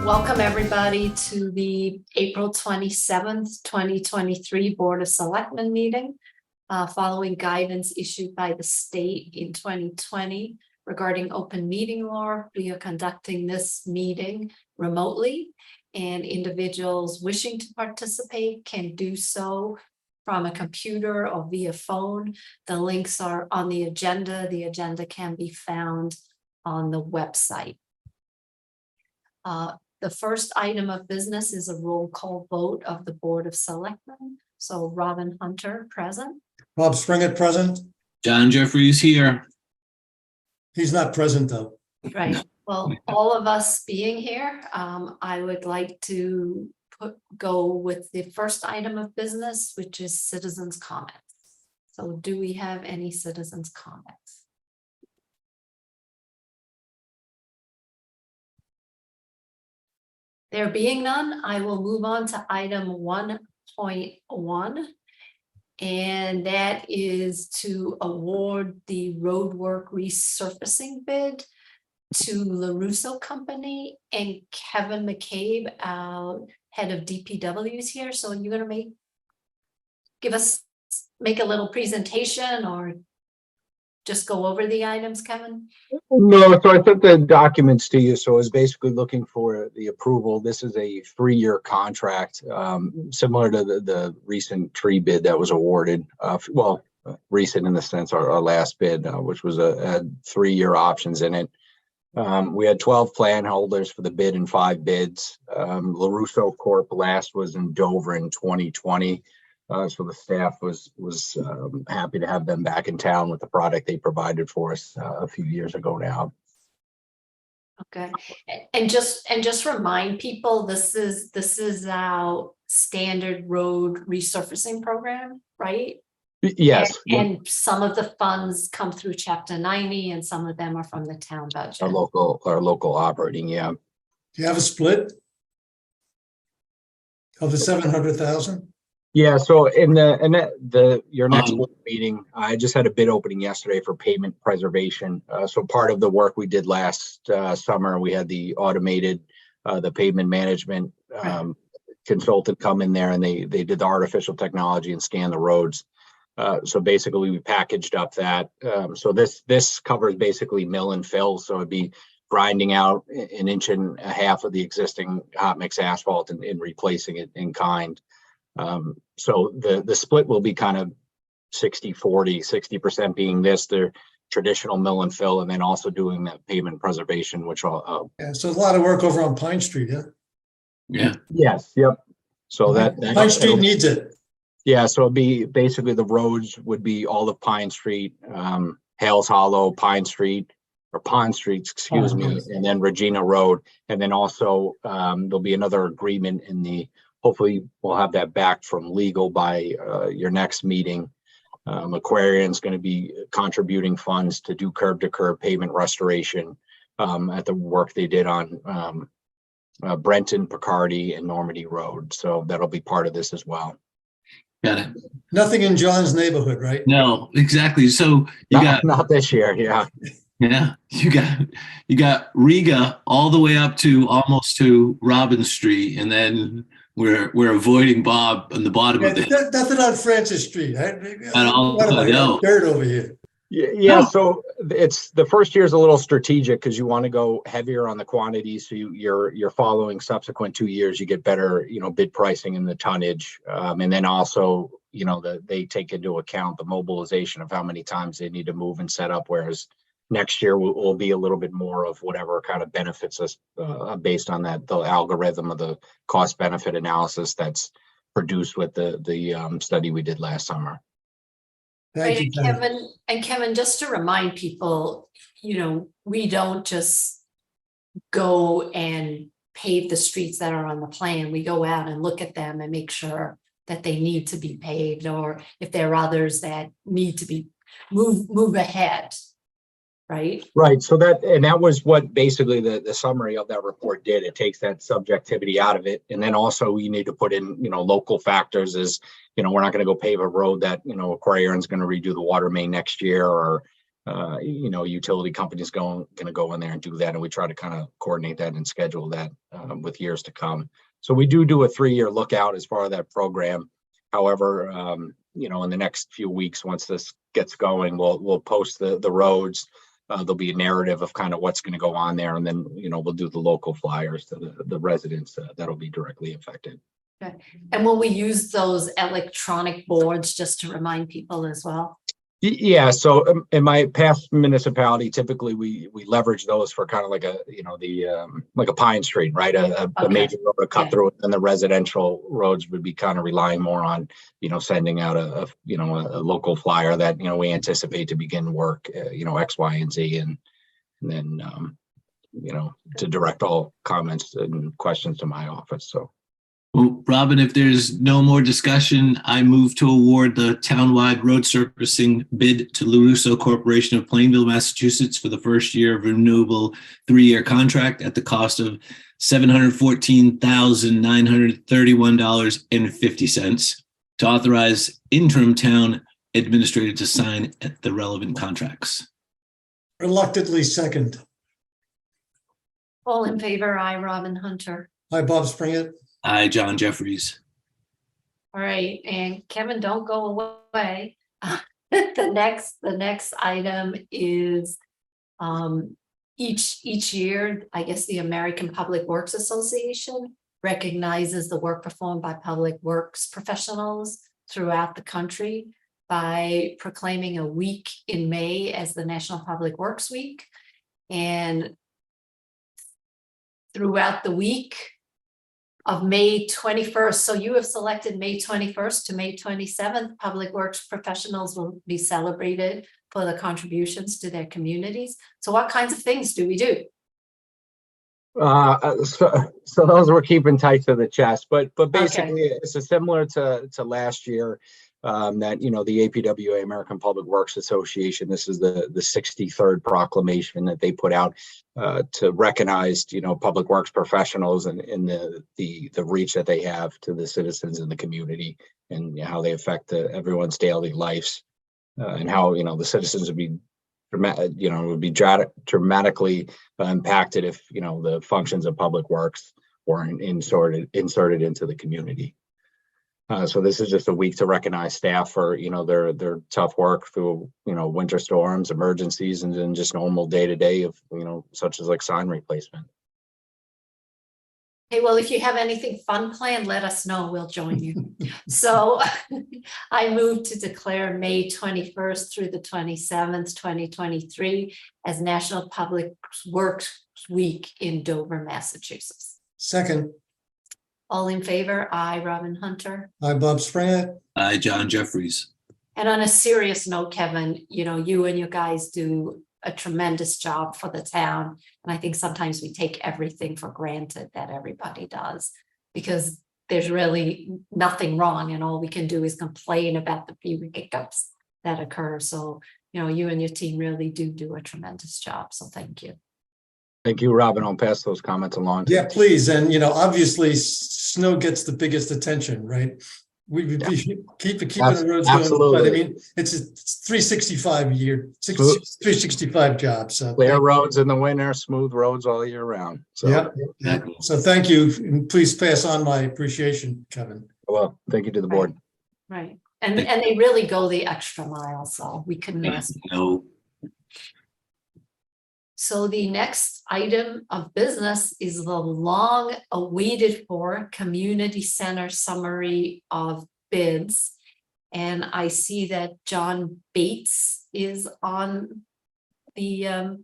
Welcome everybody to the April 27th, 2023 Board of Selectmen meeting. Following guidance issued by the state in 2020 regarding open meeting law, we are conducting this meeting remotely, and individuals wishing to participate can do so from a computer or via phone. The links are on the agenda. The agenda can be found on the website. The first item of business is a roll call vote of the Board of Selectmen. So Robin Hunter, present. Bob Springett, present. John Jeffries here. He's not present though. Right. Well, all of us being here, I would like to go with the first item of business, which is citizens' comments. So do we have any citizens' comments? There being none, I will move on to item 1.1, and that is to award the roadwork resurfacing bid to LaRusso Company, and Kevin McCabe, head of DPW, is here. So you're going to make a little presentation or just go over the items, Kevin? No, so I sent the documents to you. So I was basically looking for the approval. This is a 3-year contract, similar to the recent tree bid that was awarded. Recent in the sense our last bid, which was had 3-year options in it. We had 12 plan holders for the bid and 5 bids. LaRusso Corp last was in Dover in 2020. So the staff was happy to have them back in town with the product they provided for us a few years ago now. Okay, and just remind people, this is our standard road resurfacing program, right? Yes. And some of the funds come through Chapter 90, and some of them are from the town budget. Our local operating, yeah. Do you have a split of the 700,000? Yeah, so in your next board meeting, I just had a bid opening yesterday for pavement preservation. So part of the work we did last summer, we had the automated the pavement management consultant come in there, and they did the artificial technology and scan the roads. So basically we packaged up that. So this covers basically mill and fill. So it'd be grinding out 1.5 inches of the existing hot mix asphalt and replacing it in kind. So the split will be kind of 60-40, 60% being the traditional mill and fill, and then also doing that pavement preservation, which I'll Yeah, so a lot of work over on Pine Street, yeah? Yeah. yes, yep. So Pine Street needs it. Yeah, so it'll be basically the roads would be all of Pine Street, Hales Hollow, Pine Street, or Pond Street, excuse me, and then Regina Road. And then also there'll be another agreement hopefully we'll have that back from legal by your next meeting. Aquarion's going to be contributing funds to do curb to curb pavement restoration at the work they did on Brenton, Picardy, and Normandy Road. So that'll be part of this as well. Got it. Nothing in John's neighborhood, right? No, exactly. So not this year, yeah. Yeah, you got Riga all the way up to almost to Robin Street, and then we're avoiding Bob on the bottom of it. Nothing on Francis Street. Dirt over here. Yeah, so it's the first year is a little strategic because you want to go heavier on the quantity. So you're following subsequent 2 years, you get better, bid pricing in the tonnage. And then also, they take into account the mobilization of how many times they need to move and set up. Whereas next year will be a little bit more of whatever kind of benefits us based on the algorithm of the cost benefit analysis that's produced with the study we did last summer. Thank you, Kevin. And Kevin, just to remind people, we don't just go and pave the streets that are on the plan. We go out and look at them and make sure that they need to be paved, or if there are others that need to be move ahead. Right. So that was what basically the summary of that report did. It takes that subjectivity out of it. And then also you need to put in, local factors as, we're not going to go pave a road that, Aquarion's going to redo the water main next year, or utility companies going to go in there and do that. And we try to kind of coordinate that and schedule that with years to come. So we do a 3-year lookout as far as that program. However, in the next few weeks, once this gets going, we'll post the roads. There'll be a narrative of kind of what's going to go on there. And then, we'll do the local flyers to the residents that'll be directly affected. Okay. And will we use those electronic boards just to remind people as well? Yeah. So in my past municipality, typically we leverage those for kind of like like a Pine Street, right? A major road, a cut through, and the residential roads would be kind of relying more on, sending out a local flyer that, we anticipate to begin work, X, Y, and Z, and then, to direct all comments and questions to my office. So. Well, Robin, if there's no more discussion, I move to award the townwide road surfacing bid to LaRusso Corporation of Plainville, Massachusetts for the first year of renewable 3-year contract at the cost of $714,931.50 to authorize interim town administrator to sign at the relevant contracts. Reluctantly second. All in favor, aye, Robin Hunter. Hi, Bob Springett. I, John Jeffries. All right, and Kevin, don't go away. The next item is each year, I guess the American Public Works Association recognizes the work performed by public works professionals throughout the country by proclaiming a week in May as the National Public Works Week. And throughout the week of May 21st. So you have selected May 21st to May 27th. Public works professionals will be celebrated for the to their communities. So what kinds of things do we do? So those we're keeping tight to the chest, but basically it's similar to last year. That the APWA, American Public Works Association, this is the 63rd proclamation that they put out to recognize public works professionals and the reach that they have to the citizens in the community and how they affect everyone's daily lives and how the citizens would be dramatically impacted if the functions of public works weren't inserted into the community. So this is just a week to recognize staff for their tough work through winter storms, emergencies, and then just normal day-to-day of such as like sign replacement. Hey, well, if you have anything fun planned, let us know. We'll join you. So I move to declare May 21st through the 27th, 2023 as National Public Works Week in Dover, Massachusetts. Second. All in favor? Aye, Robin Hunter. Hi, Bob Springett. I, John Jeffries. And on a serious note, Kevin, you and your guys do a tremendous job for the town. And I think sometimes we take everything for granted that everybody does, because there's really nothing wrong and all we can do is complain about the few hiccups that occur. So, you and your team really do a tremendous job. So thank you. Thank you, Robin. I'll pass those comments along. Yeah, please. And, obviously snow gets the biggest attention, right? We keeping the roads absolutely going. But I mean, it's a 365 year, 365 job. So clear roads in the winter, smooth roads all year round. So yeah. So thank you. And please pass on my appreciation, Kevin. Well, thank you to the board. Right. And they really go the extra mile. So we couldn't ask. No. So the next item of business is the long awaited for community center summary of bids. And I see that John Bates is on the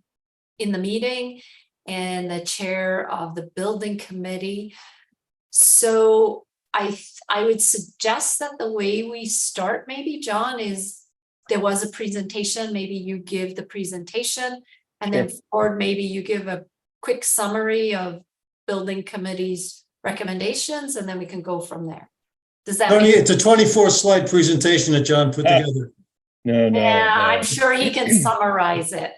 in the meeting and the chair of the building committee. So I would suggest that the way we start, maybe, John, is there was a presentation, maybe you give the presentation. And then Ford, maybe you give a quick summary of building committee's recommendations, and then we can go from there. Does that make it's a 24-slide presentation that John put together. No. I'm sure he can summarize it.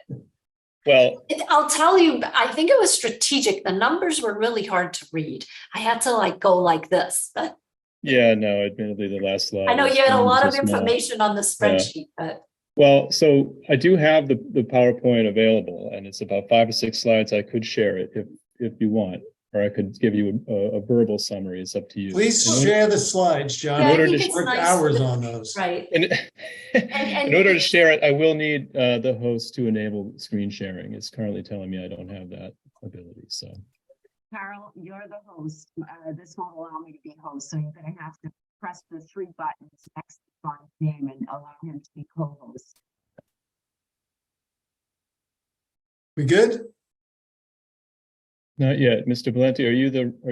Well, I'll tell you, I think it was strategic. The numbers were really hard to read. I had to go like this. yeah, no, admittedly, the last slide. I know you had a lot of just small. information on the spreadsheet, but Well, so I do have the PowerPoint available, and it's about 5 or 6 slides. I could share it if you want, or I could give you a verbal summary. It's up to you. Please In share the slides, John. Yeah, I order think to it's Worked nice hours that- on those. Right. In, And in order to share it, I will need the host to enable screen sharing. It's currently telling me I don't have that ability. So, Carol, you're the host. This won't allow me to be host, so you're gonna have to press the 3 buttons next to John's name and allow him to be co-host. We good? not yet, Mr. Valenti. Are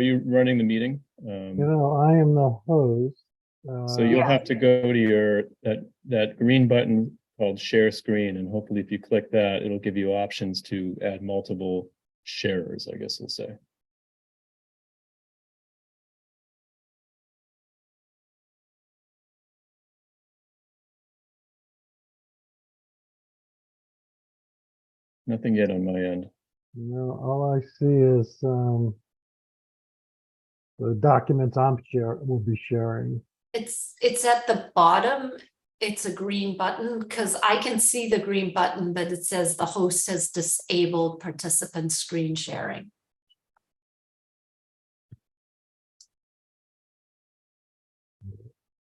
you running the meeting? I am the host. So you'll Yeah. have to go to your that green button called share screen, and hopefully if you click that, it'll give you options to add multiple sharers, I guess we'll say. Nothing yet on my end. All I see is the documents will be sharing. It's at the bottom. It's a green button because I can see the green button, but it says the host has disabled participant screen sharing.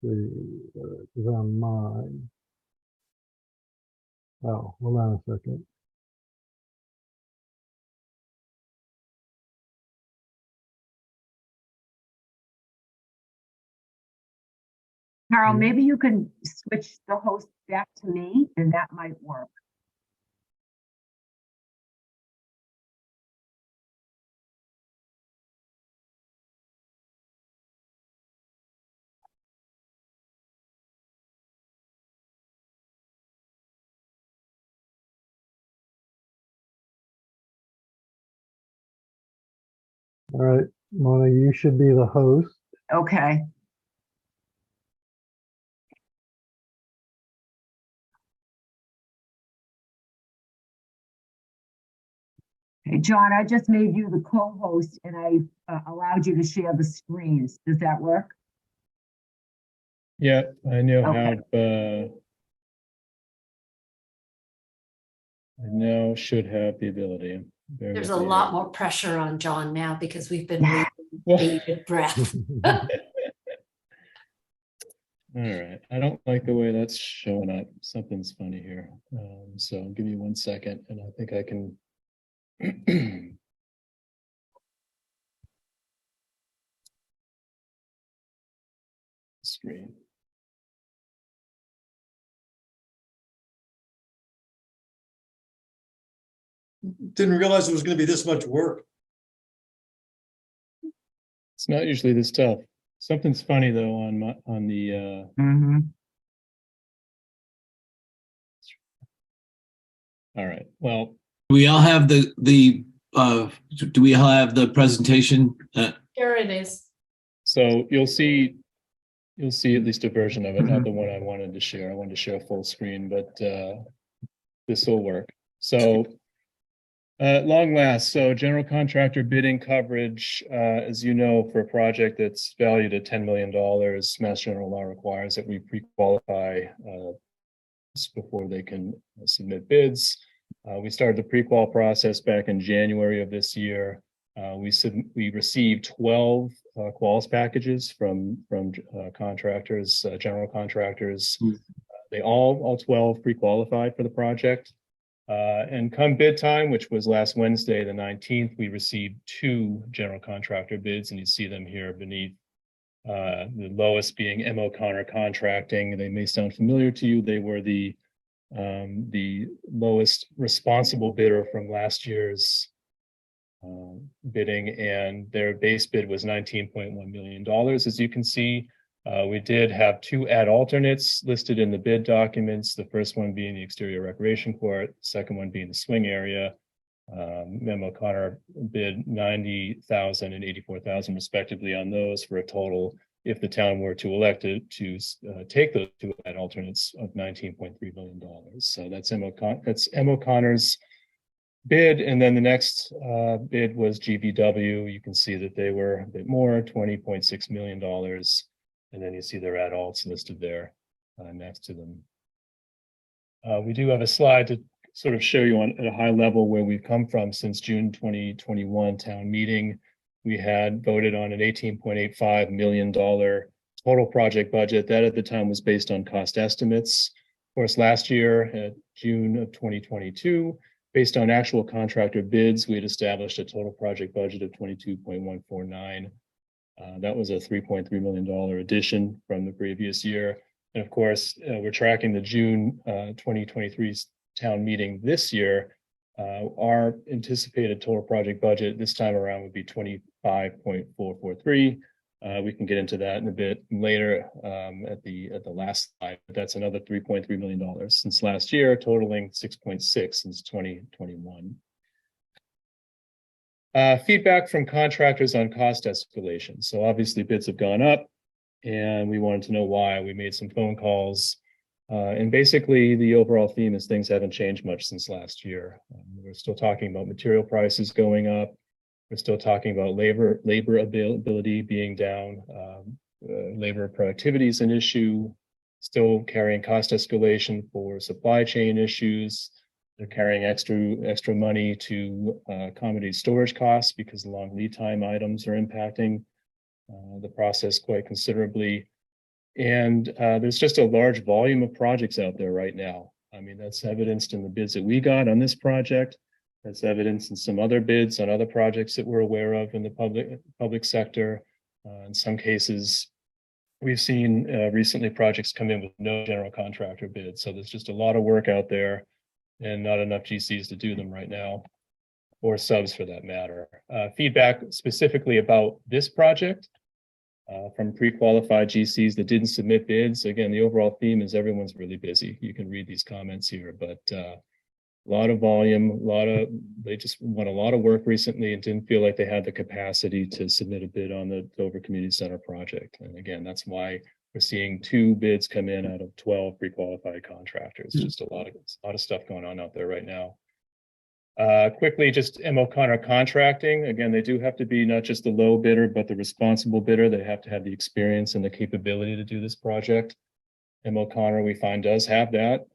Is on mine. Oh, hold on a second. Carol, Mhm. maybe you can switch the host back to me, and that might work. All right, Mona, you should be the host. Okay. Hey, John, I just made you the co-host and I allowed you to share the screens. Does that work? Yeah, I now Okay. have I now should have the ability. Bear There's with a me lot here. more pressure on John now because we've been Yeah. waiting Well, bated breath. all right. I don't like the way that's showing up. Something's funny here. So give me 1 second, and I think I can. Screen. Didn't realize it was going to be this much work. It's not usually this tough. Something's funny though on the Mm-hmm. all right. Well, Do we all have do we all have the presentation? Here it is. so you'll see at least a version of it, not the one I wanted to share. I wanted to share full screen, but this will work. So long last, so general contractor bidding coverage, as you know, for a project that's valued at $10 million, Mass General Law requires that we pre-qualify before they can submit bids. We started the pre-qual process back in January of this year. We received 12 quals packages from contractors, general contractors. They all 12 pre-qualified for the project. And come bid time, which was last Wednesday, the 19th, we received 2 general contractor bids, and you see them here beneath. The lowest being M. O'Connor Contracting. They may sound familiar to you. They were the lowest responsible bidder from last year's bidding, and their base bid was $19.1 million. As you can see, we did have 2 add alternates listed in the bid documents. The first one being the exterior recreation court, the second one being the swing area. M. O'Connor bid 90,000 and 84,000 respectively on those for a total, if the town were to elect it, to take those 2 add alternates, of $19.3 million. So that's M. O'Connor's bid, and then the next bid was GVW. You can see that they were a bit more, $20.6 million, and then you see their add alts listed there next to them. We do have a slide to sort of show you at a high level where we've come from since June 2021 town meeting. We had voted on an $18.85 million total project budget. That at the time was based on cost estimates. Of course, last year at June of 2022, based on actual contractor bids, we had established a total project budget of 22.149. That was a $3.3 million addition from the previous year. And of course, we're tracking the June 2023 town meeting this year. Our anticipated total project budget this time around would be 25.443. We can get into that in a bit later at the last slide. But that's another $3.3 million since last year, totaling 6.6 since 2021. Feedback from contractors on cost escalation. So obviously bids have gone up and we wanted to know why. We made some phone calls and basically the overall theme is things haven't changed much since last year. We're still talking about material prices going up. We're still talking about labor availability being down. Labor productivity is an issue, still carrying cost escalation for supply chain issues. They're carrying extra money to accommodate storage costs because the long lead time items are impacting the process quite considerably. And there's just a large volume of projects out there right now. I mean, that's evidenced in the bids that we got on this project. That's evidenced in some other bids on other projects that we're aware of in the public sector. In some cases, we've seen recently projects come in with no general contractor bids. So there's just a lot of work out there and not enough GCs to do them right now, or subs for that matter. Feedback specifically about this project from pre-qualified GCs that didn't submit bids. Again, the overall theme is everyone's really busy. You can read these comments here, but a lot of volume, they just won a lot of work recently and didn't feel like they had the capacity to submit a bid on the Dover Community Center project. And again, that's why we're seeing 2 bids come in out of 12 pre-qualified contractors. Just a lot of stuff going on out there right now. Quickly, just M. O'Connor Contracting. Again, they do have to be not just the low bidder, but the responsible bidder. They have to have the experience and the capability to do this project. M. O'Connor, we find, does have that.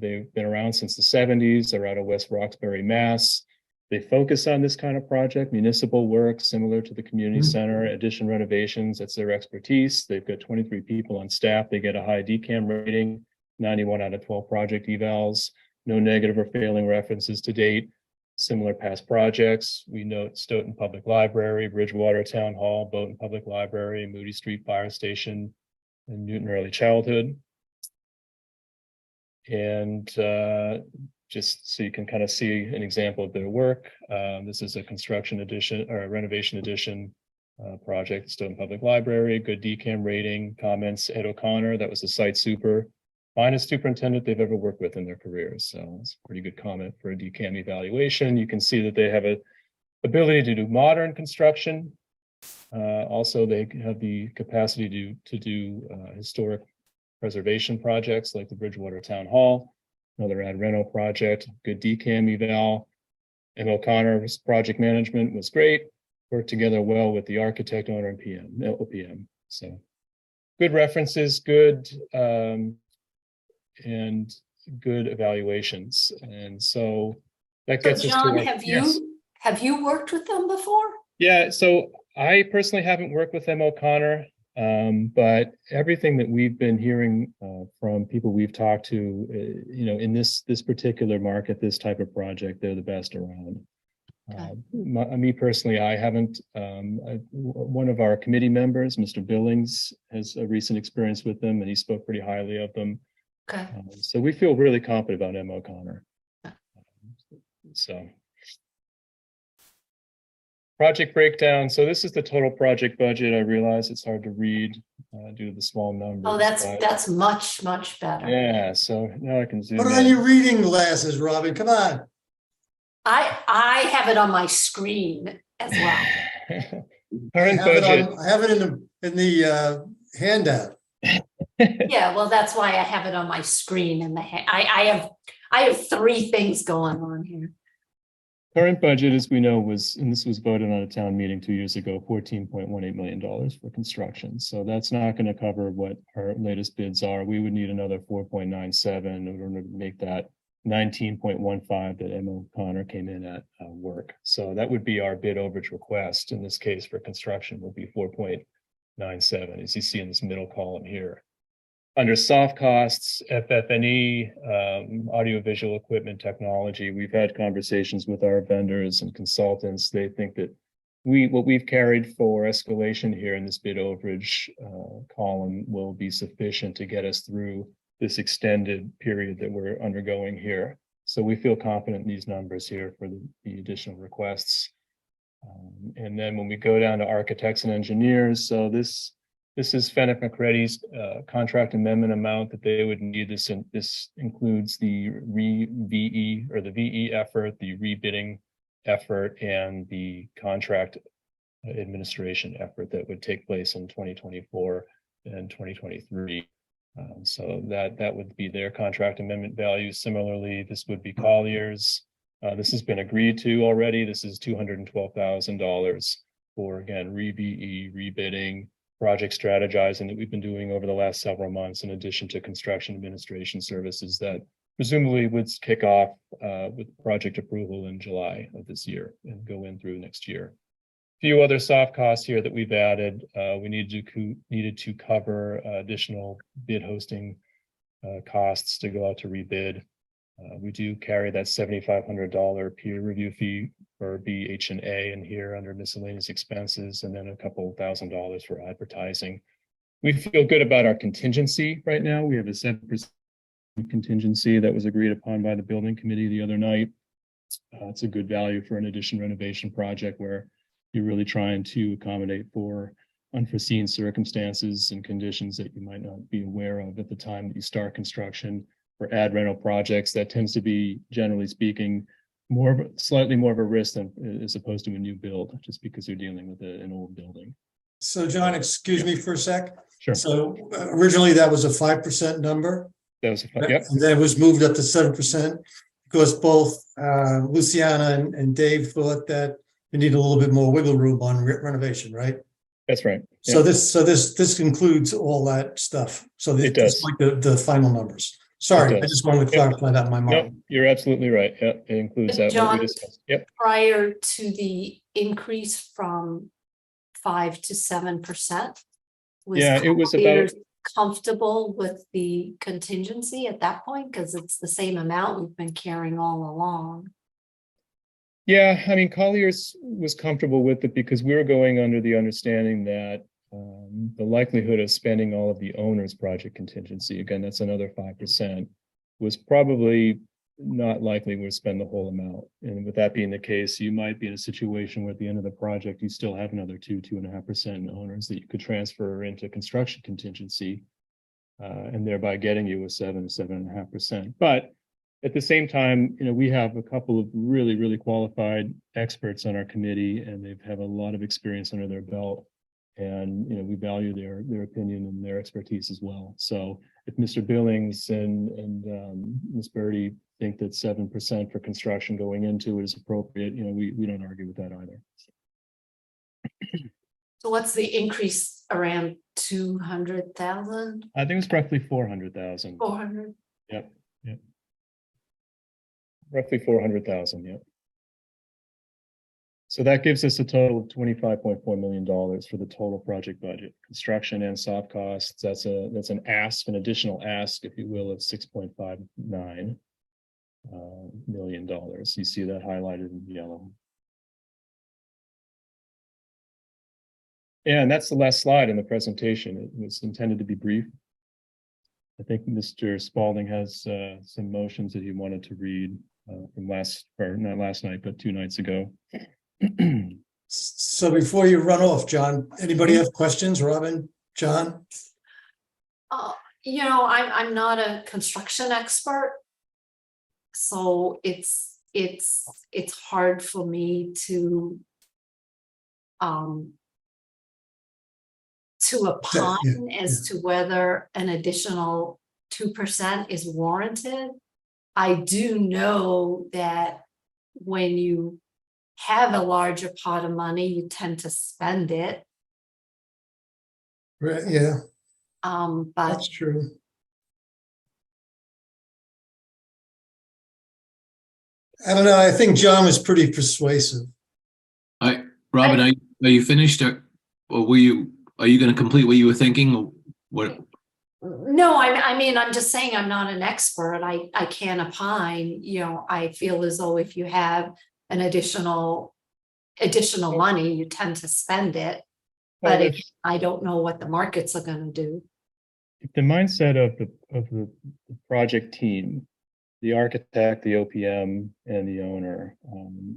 They've been around since the 70s. They're out of West Roxbury, Mass. They focus on this kind of project, municipal work, similar to the community center, addition renovations. That's their expertise. They've got 23 people on staff. They get a high DCAM rating, 91 out of 12 project evals, no negative or failing references to date. Similar past projects, we note Stoughton Public Library, Bridgewater Town Hall, Boughton Public Library, Moody Street Fire Station, and Newton Early Childhood. And just so you can kind of see an example of their work. This is a construction edition or a renovation edition project, Stoughton Public Library, good DCAM rating, comments, Ed O'Connor, that was the site super. Finest superintendent they've ever worked with in their careers. So it's a pretty good comment for a DCAM evaluation. You can see that they have a ability to do modern construction. Also, they have the capacity to do historic preservation projects like the Bridgewater Town Hall, another ad reno project, good DCAM eval. And O'Connor's project management was great, worked together well with the architect, owner, and OPM. So good references, good and good evaluations. And so that gets us John, to have you worked with them before? Yeah, so I personally haven't worked with M. O'Connor, but everything that we've been hearing from people we've talked to, in this particular market, this type of project, they're the best around. Okay. Me personally, I haven't. One of our committee members, Mr. Billings, has a recent experience with them, and he spoke pretty highly of them. Okay. So we feel really confident about M. O'Connor. So. Project breakdown. So this is the total project budget. I realize it's hard to read due to the small numbers. Oh, that's much better. Yeah. So now I can zoom Put in. on your reading glasses, Robin. Come on. I have it on my screen as well. Current budget. I have it in the handout. Yeah, well, that's why I have it on my screen. I have 3 things going on here. Current budget, as we know, was, and this was voted on a town meeting 2 years ago, $14.18 million for construction. So that's not going to cover what our latest bids are. We would need another 4.97 in order to make that 19.15 that Emma Connor came in at work. So that would be our bid overage request. In this case for construction will be 4.97, as you see in this middle column here. Under soft costs, FF&E, audiovisual equipment technology, we've had conversations with our vendors and consultants. They think that what we've carried for escalation here in this bid overage column will be sufficient to get us through this extended period that we're undergoing here. So we feel confident in these numbers here for the additional requests. And then when we go down to architects and engineers, so this is Fenwick McCready's contract amendment amount that they would need. This includes the VE or the VE effort, the rebidding effort, and the contract administration effort that would take place in 2024 and 2023. So that would be their contract amendment value. Similarly, this would be Collier's. This has been agreed to already. This is $212,000 for, again, re-VE, rebidding, project strategizing that we've been doing over the last several months, in addition to construction administration services that presumably would kick off with project approval in July of this year and go in through next year. A few other soft costs here that we've added. We needed to cover additional bid hosting costs to go out to rebid. We do carry that $7,500 peer review fee for BH&A in here under miscellaneous expenses, and then a couple $1,000 for advertising. We feel good about our contingency right now. We have a 7% contingency that was agreed upon by the building committee the other night. It's a good value for an addition renovation project where you're really trying to accommodate for unforeseen circumstances and conditions that you might not be aware of at the time that you start construction. For ad rental projects, that tends to be, generally speaking, slightly more of a risk than as opposed to a new build, just because you're dealing with an old building. So John, excuse me for a sec. Sure. So originally that was a 5% number. That was yep. And then it was moved up to 7% because both Luciana and Dave thought that you need a little bit more wiggle room on renovation, right? That's right. So Yep. this includes all that stuff. So It does. like the final numbers. Sorry, I just wanted to clarify that in my mind. No, you're absolutely right. Yeah, it includes that what we discussed. Yep. Prior to the increase from 5 to 7%. Yeah, it was about comfortable with the contingency at that point, because it's the same amount we've been carrying all along. Yeah, I mean, Collier's was comfortable with it because we were going under the understanding that the likelihood of spending all of the owner's project contingency, again, that's another 5%, was probably not likely to spend the whole amount. And with that being the case, you might be in a situation where at the end of the project, you still have another 2.5% owners that you could transfer into construction contingency, and thereby getting you a 7.5%. But at the same time, we have a couple of really, really qualified experts on our committee, and they've have a lot of experience under their belt. And we value their opinion and their expertise as well. So if Mr. Billings and Ms. Birdie think that 7% for construction going into it is appropriate, we don't argue with that either. So what's the increase, around 200,000? I think it's roughly 400,000. 400? Yep. Roughly 400,000, yep. So that gives us a total of $25.4 million for the total project budget, construction and soft costs. That's an additional ask, if you will, of $6.59 million. You see that highlighted in yellow. And that's the last slide in the presentation. It was intended to be brief. I think Mr. Spalding has some motions that he wanted to read from not last night, but 2 nights ago. So before you run off, John, anybody have questions? Robin, John? I'm not a construction expert, so it's hard for me to opine as to whether an additional 2% is warranted. I do know that when you have a larger pot of money, you tend to spend it. Right, yeah, But that's true. I don't know, I think John was pretty persuasive. Robin, are you finished, or are you going to complete what you were thinking? Or what? no, I mean, I'm just saying I'm not an expert. I can't opine, I feel as though if you have an additional money, you tend to spend it. Well, But I don't know what the markets are gonna do. if the mindset of the project team, the architect, the OPM, and the owner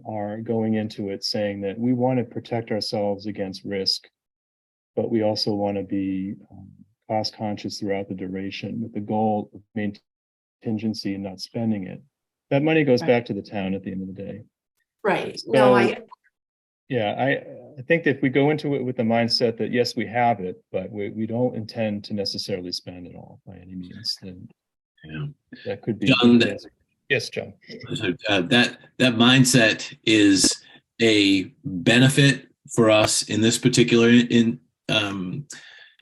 are going into it saying that we want to protect ourselves against risk, but we also want to be cost conscious throughout the duration with the goal of maintaining contingency and not spending it. That money goes Right. back to the town at the end of the day. Right, no, Yeah, I think that if we go into it with the mindset that yes, we have it, but we don't intend to necessarily spend it all by any means, then Yeah. that could be. John, yes, John. So, that mindset is a benefit for us in this particular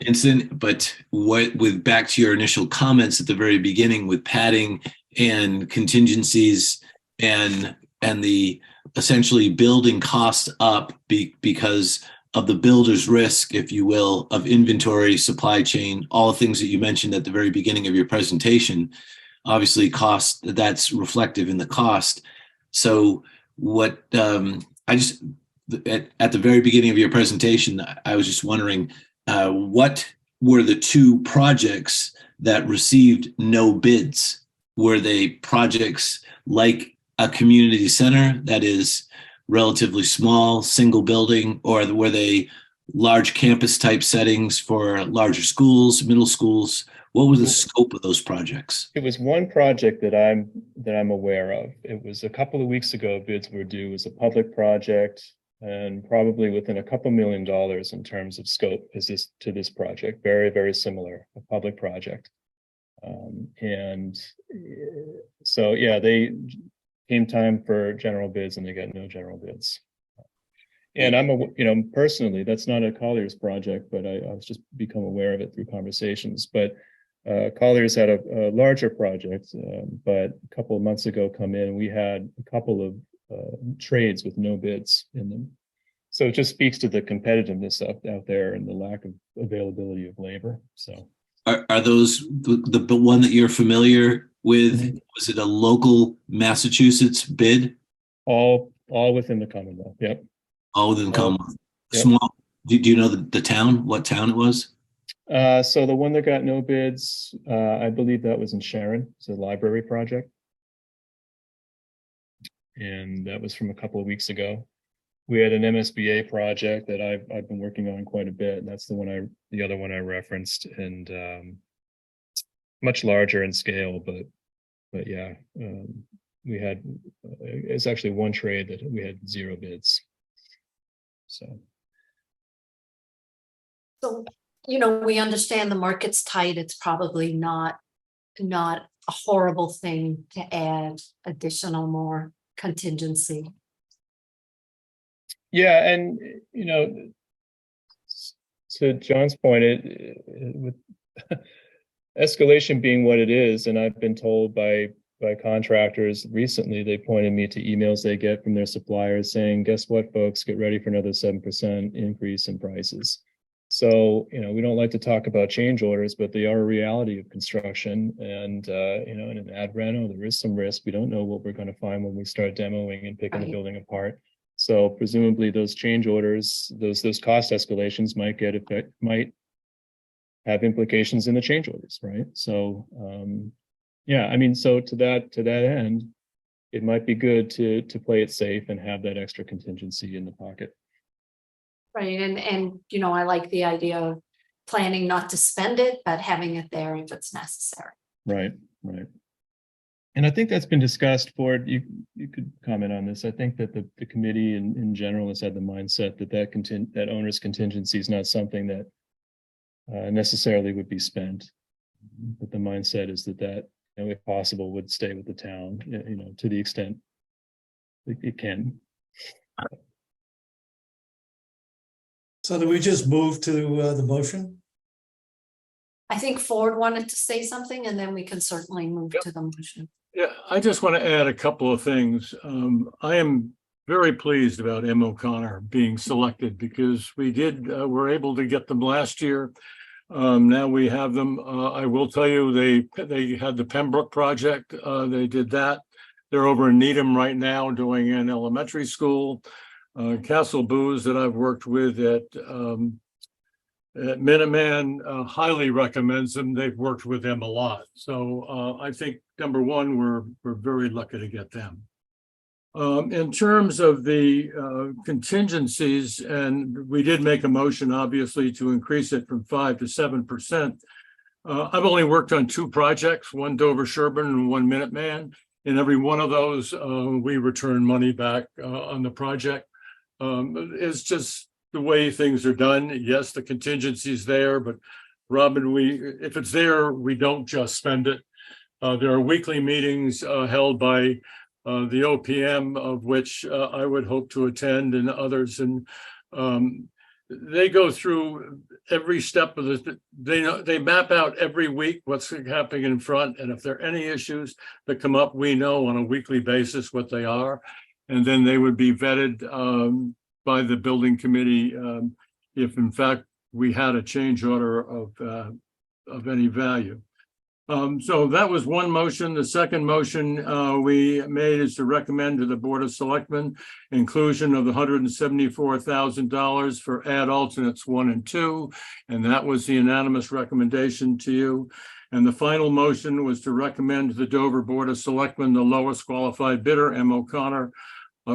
incident. But with back to your initial comments at the very beginning with padding and contingencies and the essentially building cost up because of the builder's risk, if you will, of inventory, supply chain, all the things that you mentioned at the very beginning of your presentation. Obviously cost, that's reflective in the cost. So what I just at the very beginning of your presentation, I was just wondering what were the two projects that received no bids? Were they projects like a community center that is relatively small, single building, or were they large campus type settings for larger schools, middle schools? What was the scope of those projects? It was one project that I'm aware of. It was a couple of weeks ago. Bids were due. It was a public project, and probably within a couple $1 million in terms of scope to this project. Very, very similar, a public project. And so yeah, they came time for general bids, and they got no general bids. And I'm personally, that's not a Collier's project, but I was just become aware of it through conversations. But Collier's had a larger project, but a couple of months ago come in, we had a couple of trades with no bids in them. So it just speaks to the competitiveness out there and the lack of availability of labor. So are those the one that you're familiar with? Mm-hmm. Was it a local Massachusetts bid? All within the Commonwealth. Yep. All within the Commonwealth. Yep. Small. Do you know the town? What town it was? So the one that got no bids, I believe that was in Sharon. It's a library project. And that was from a couple of weeks ago. We had an MSBA project that I've been working on quite a bit. And that's the other one I referenced, and much larger in scale, but yeah, we had it's actually one trade that we had 0 bids. So we understand the market's tight. It's probably not a horrible thing to add more contingency. Yeah, and to John's point, with escalation being what it is, and I've been told by contractors recently, they pointed me to emails they get from their suppliers saying, guess what, folks, get ready for another 7% increase in prices. So, we don't like to talk about change orders, but they are a reality of construction. And, in an ad reno, there is some risk. We don't know what we're going to find when we start demoing and picking the building apart. So presumably those change orders, those cost escalations might have implications in the change orders, right? So, yeah, I mean, so to that end, it might be good to play it safe and have that extra contingency in the pocket. Right, and I like the idea of planning not to spend it, but having it there if it's necessary. Right. And I think that's been discussed. Ford, you could comment on this. I think that the committee in general has had the mindset that owner's contingency is not something that necessarily would be spent, but the mindset is that if possible would stay with the town, to the extent it can. So do we just move to the motion? I think Ford wanted to say something and then we can certainly move to the motion. Yeah, I just want to add a couple of things. I am very pleased about M. O'Connor being selected because we were able to get them last year. Now we have them. I will tell you, they had the Pembroke project. They did that. They're over in Needham right now doing an elementary school. Castle Booze that I've worked with at Minuteman highly recommends them. They've worked with them a lot. So I think number one, we're very lucky to get them. In terms of the contingencies, and we did make a motion, obviously, to increase it from 5 to 7%. I've only worked on 2 projects, one Dover Sherburne and one Minuteman. In every one of those, we return money back on the project. It's just the way things are done. Yes, the contingency is there, but Robin, if it's there, we don't just spend it. There are weekly meetings held by the OPM, of which I would hope to attend, and others, and they go through every step of the. They map out every week what's happening in front, and if there are any issues that come up, we know on a weekly basis what they are, and then they would be vetted by the building committee if, in fact, we had a change order of any value. So that was one motion. The second motion we made is to recommend to the Board of Selectmen inclusion of the $174,000 for ad alternates 1 and 2, and that was the unanimous recommendation to you. And the final motion was to recommend to the Dover Board of Selectmen the lowest qualified bidder, M. O'Connor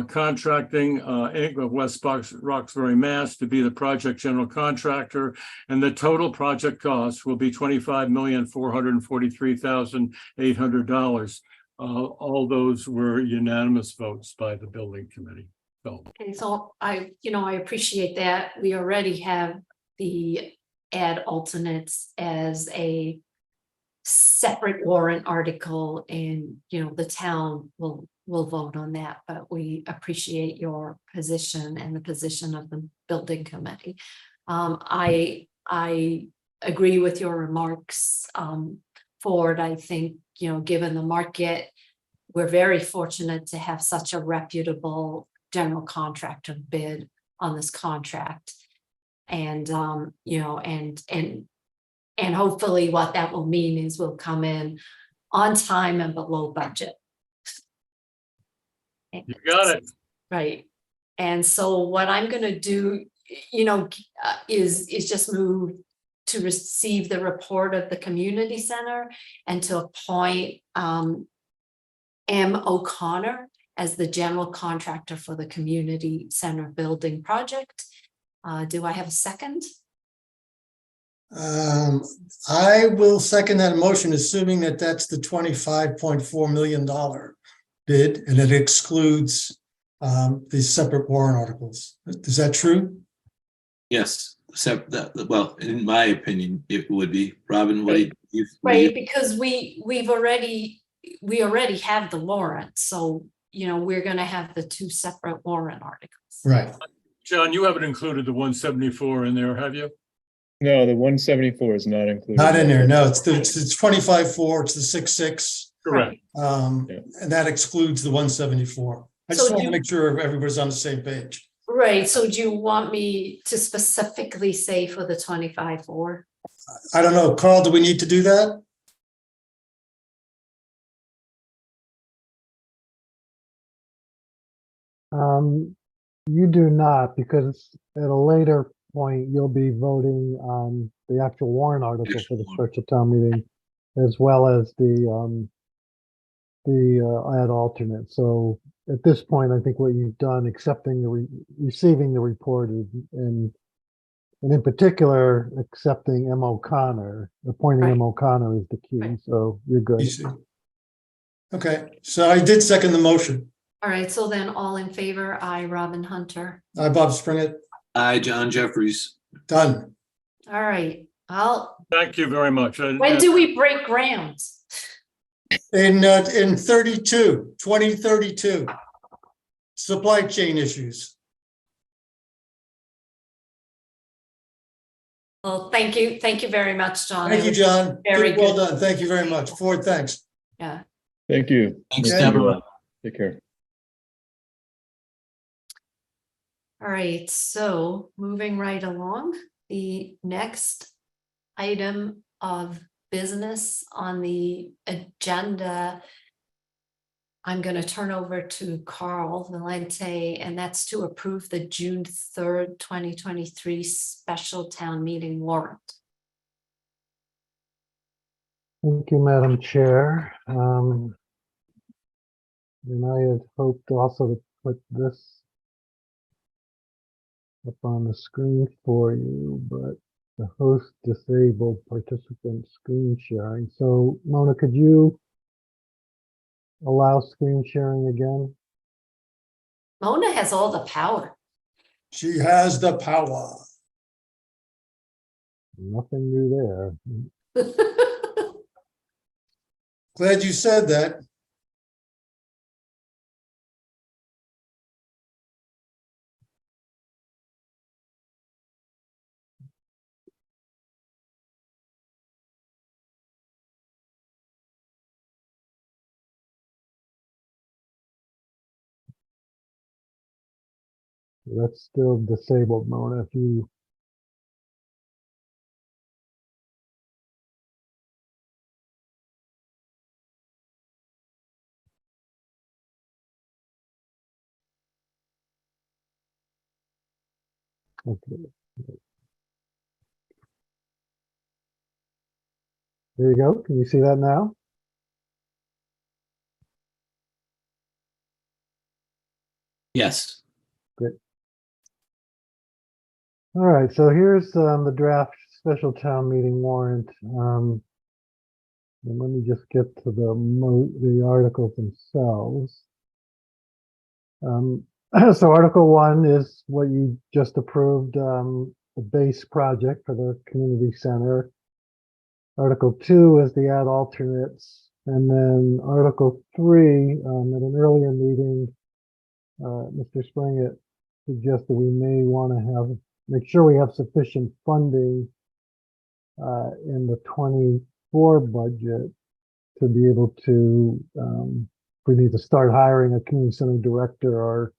Contracting Inc. of West Roxbury, Mass. to be the project general contractor, and the total project cost will be $25,443,800. All those were unanimous votes by the building committee. So, Okay, so I appreciate that. We already have the ad alternates as a separate warrant article, and the town will vote on that, but we appreciate your position and the position of the building committee. I agree with your remarks, Ford. I think, given the market, we're very fortunate to have such a reputable general contractor bid on this contract. And, and hopefully what that will mean is we'll come in on time and below budget. you got it. Right. And so what I'm going to do, is just move to receive the report of the community center and to appoint M. O'Connor as the general contractor for the community center building project. Do I have a second? I will second that motion, assuming that that's the $25.4 million bid, and it excludes the separate warrant articles. Is that true? Yes, well, in my opinion, it would be. Robin, what do you? Right, because we already have the warrant, so we're going to have the 2 separate warrant articles. Right. John, you haven't included the 174 in there, have you? No, the 174 is not included. Not in there. No, it's 25.4. It's the 6.6. Correct. And that excludes the 174. I just want to make sure everybody's on the same page. Right. So do you want me to specifically say for the 25.4? I don't know, Carl. Do we need to do that? You do not, because at a later point, you'll be voting on the actual warrant article for the special town meeting, as well as the ad alternate. So at this point, I think what you've done, receiving the report, and in particular, accepting M. O'Connor, appointing Right. M. O'Connor is the key. Right. So you're good. Easy. Okay, so I did second the motion. All right. So then all in favor, I, Robin Hunter. Aye, Bob Springett. Aye, John Jeffries. Done. All right. Thank you very much. When do we break ground? In 2032. supply chain issues. Well, thank you very much, John. Thank you, John. Very Well good. done. Thank you very much. Ford, thanks. Yeah. Thank you. Thanks, Yeah. Deborah. Take care. All right, so moving right along, the next item of business on the agenda, I'm going to turn over to Carl Valente, and that's to approve the June 3rd, 2023 special town meeting warrant. Thank you, Madam Chair. And I had hoped also to put this up on the screen for you, but the host disabled participant screen sharing. So Mona, could you allow screen sharing again? Mona has all the power. She has the power. Nothing new there. Glad you said that. That's still disabled, Mona. If you okay. There you go. Can you see that now? Yes. All right, so here's the draft special town meeting warrant. And let me just get to the articles themselves. So Article 1 is what you just approved, the base project for the community center. Article 2 is the add alternates. And then Article 3, at an earlier meeting, Mr. Springett suggested we may want to make sure we have sufficient funding in the 24 budget to be able to, if we need to start hiring a community center director or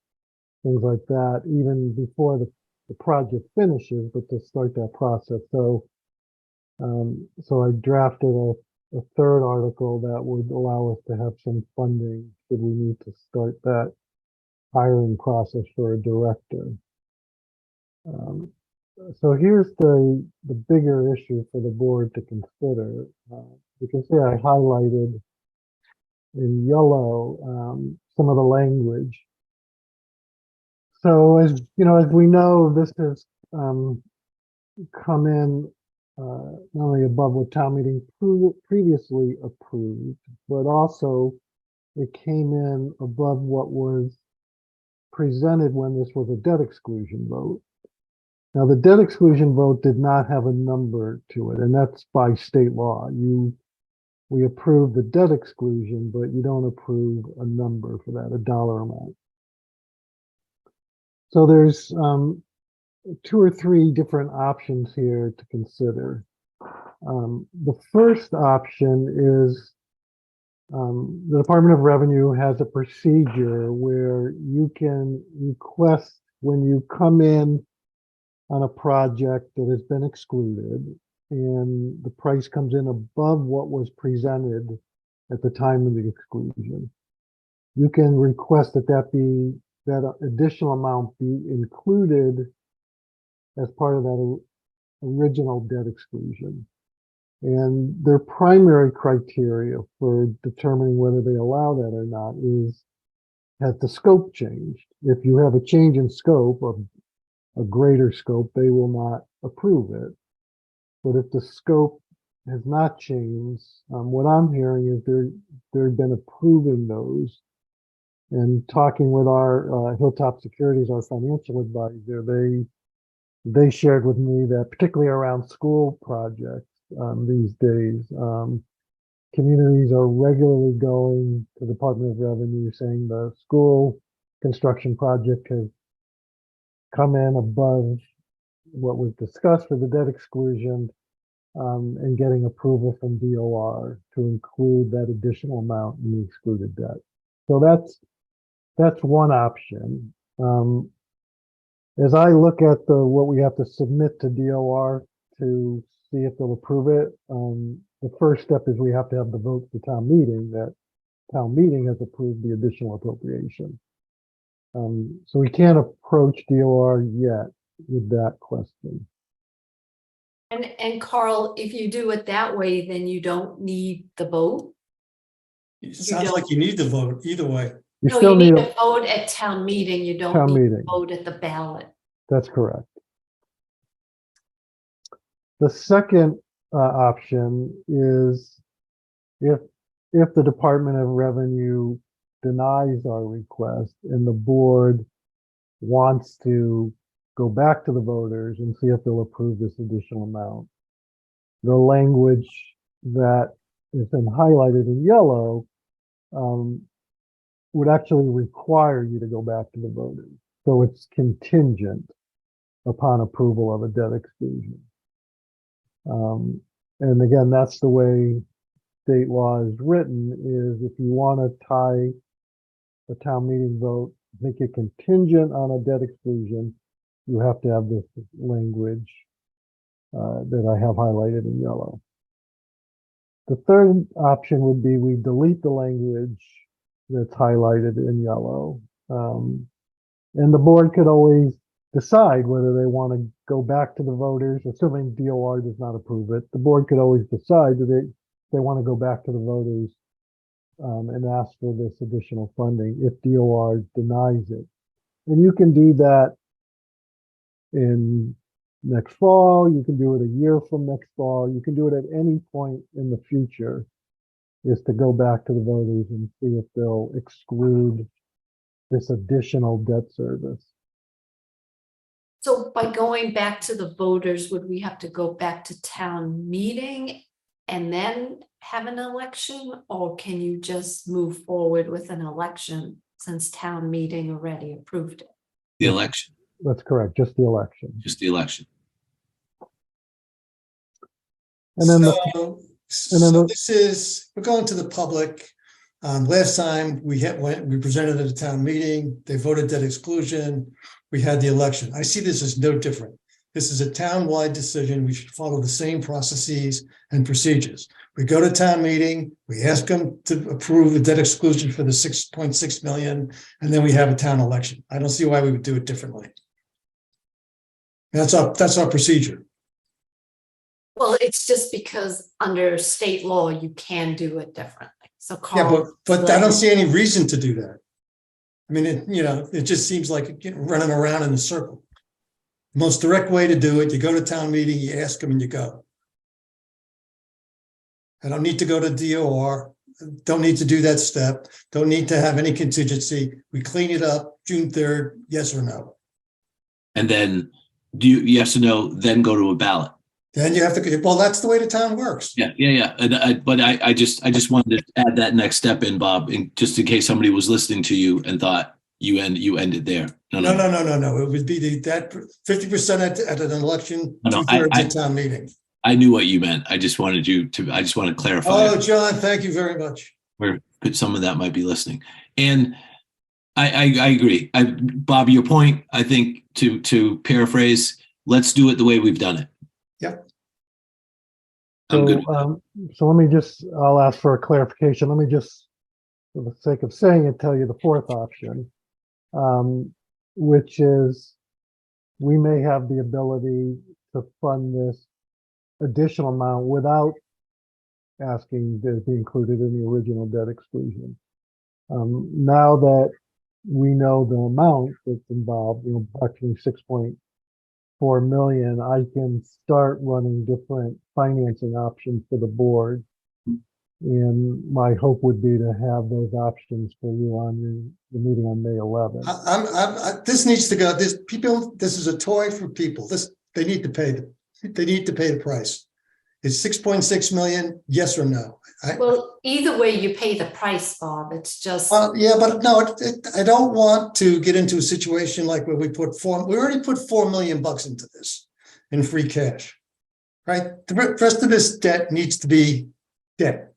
things like that, even before the project finishes, but to start that process. So, so I drafted a third article that would allow us to have some funding should we need to start that hiring process for a director. So here's the bigger issue for the board to consider. You can see I highlighted in yellow some of the language. So as you know, as we know, this has come in not only above what town meeting previously approved, but also it came in above what was presented when this was a debt exclusion vote. Now, the debt exclusion vote did not have a number to it, and that's by state law. We approve the debt exclusion, but you don't approve a number for that, a dollar amount. So there's 2 or 3 different options here to consider. The first option is the Department of Revenue has a procedure where you can request when you come in on a project that has been excluded and the price comes in above what was presented at the time of the exclusion. You can request that additional amount be included as part of that original debt exclusion. And their primary criteria for determining whether they allow that or not is, has the scope changed? If you have a change in scope, a greater scope, they will not approve it. But if the scope has not changed, what I'm hearing is they've been approving those. And talking with our Hilltop Securities, our financial advisor, they shared with me that particularly around school projects these days, communities are regularly going to the Department of Revenue saying the school construction project has come in above what was discussed for the debt exclusion, and getting approval from DOR to include that additional amount in the excluded debt. So that's one option. As I look at what we have to submit to DOR to see if they'll approve it, the first step is we have to have the vote for town meeting, that town meeting has approved the additional appropriation. So we can't approach DOR yet with that question. And Carl, if you do it that way, then you don't need the vote. It sounds like you need to vote either way. You No, still you need need to vote at town meeting. You don't town need to meeting. vote at the ballot. That's correct. The second option is if the Department of Revenue denies our request and the board wants to go back to the voters and see if they'll approve this additional amount. The language that has been highlighted in yellow would actually require you to go back to the voters. So it's contingent upon approval of a debt exclusion. And again, that's the way state law is written, is if you want to tie a town meeting vote, make it contingent on a debt exclusion, you have to have this language that I have highlighted in yellow. The third option would be we delete the language that's highlighted in yellow. And the board could always decide whether they want to go back to the voters, assuming DOR does not approve it. The board could always decide that they want to go back to the voters and ask for this additional funding if DOR denies it. And you can do that in next fall, you can do it a year from next fall, you can do it at any point in the future, is to go back to the voters and see if they'll exclude this additional debt service. So by going back to the voters, would we have to go back to town meeting and then have an election? Or can you just move forward with an election since town meeting already approved it? The election, That's correct, just the election. just the election. And then So this is, we're going to the public. Last time we presented at a town meeting, they voted debt exclusion, we had the election. I see this as no different. This is a town-wide decision. We should follow the same processes and procedures. We go to town meeting, we ask them to approve the debt exclusion for the 6.6 million, and then we have a town election. I don't see why we would do it differently. That's our procedure. Well, it's just because under state law, you can do it differently. So Yeah, Carl. but I don't see any reason to do that. I mean, it just seems like running around in a circle. Most direct way to do it, you go to town meeting, you ask them and you go. I don't need to go to DOR, don't need to do that step, don't need to have any contingency. We clean it up June 3rd, yes or no. And then do you yes or no, then go to a ballot. Then you have to, well, that's the way the town works. Yeah. And but I just wanted to add that next step in, Bob, just in case somebody was listening to you and thought you ended there. No. It would be that 50% at an election, No, 2/3 at town meeting. I knew what you meant. I just wanted to clarify. Oh, John, thank you very much. Where some of that might be listening. And I agree. Bob, your point, I think to paraphrase, let's do it the way we've done it. Yep. I'm good. So I'll ask for a clarification. Let me just, for the sake of saying it, tell you the fourth option, which is we may have the ability to fund this additional amount without asking to be included in the original debt exclusion. Now that we know the amount that's involved, approximately 6.4 million, I can start running different financing options for the board. And my hope would be to have those options for you on the meeting on May 11th. This needs to go. This is a toy for people. They need to pay the price. Is 6.6 million, yes or no? Well, either way, you pay the price, Bob. It's just, Yeah, but no, I don't want to get into a situation like where we already put 4 million bucks into this in free cash. Right? The rest of this debt needs to be debt.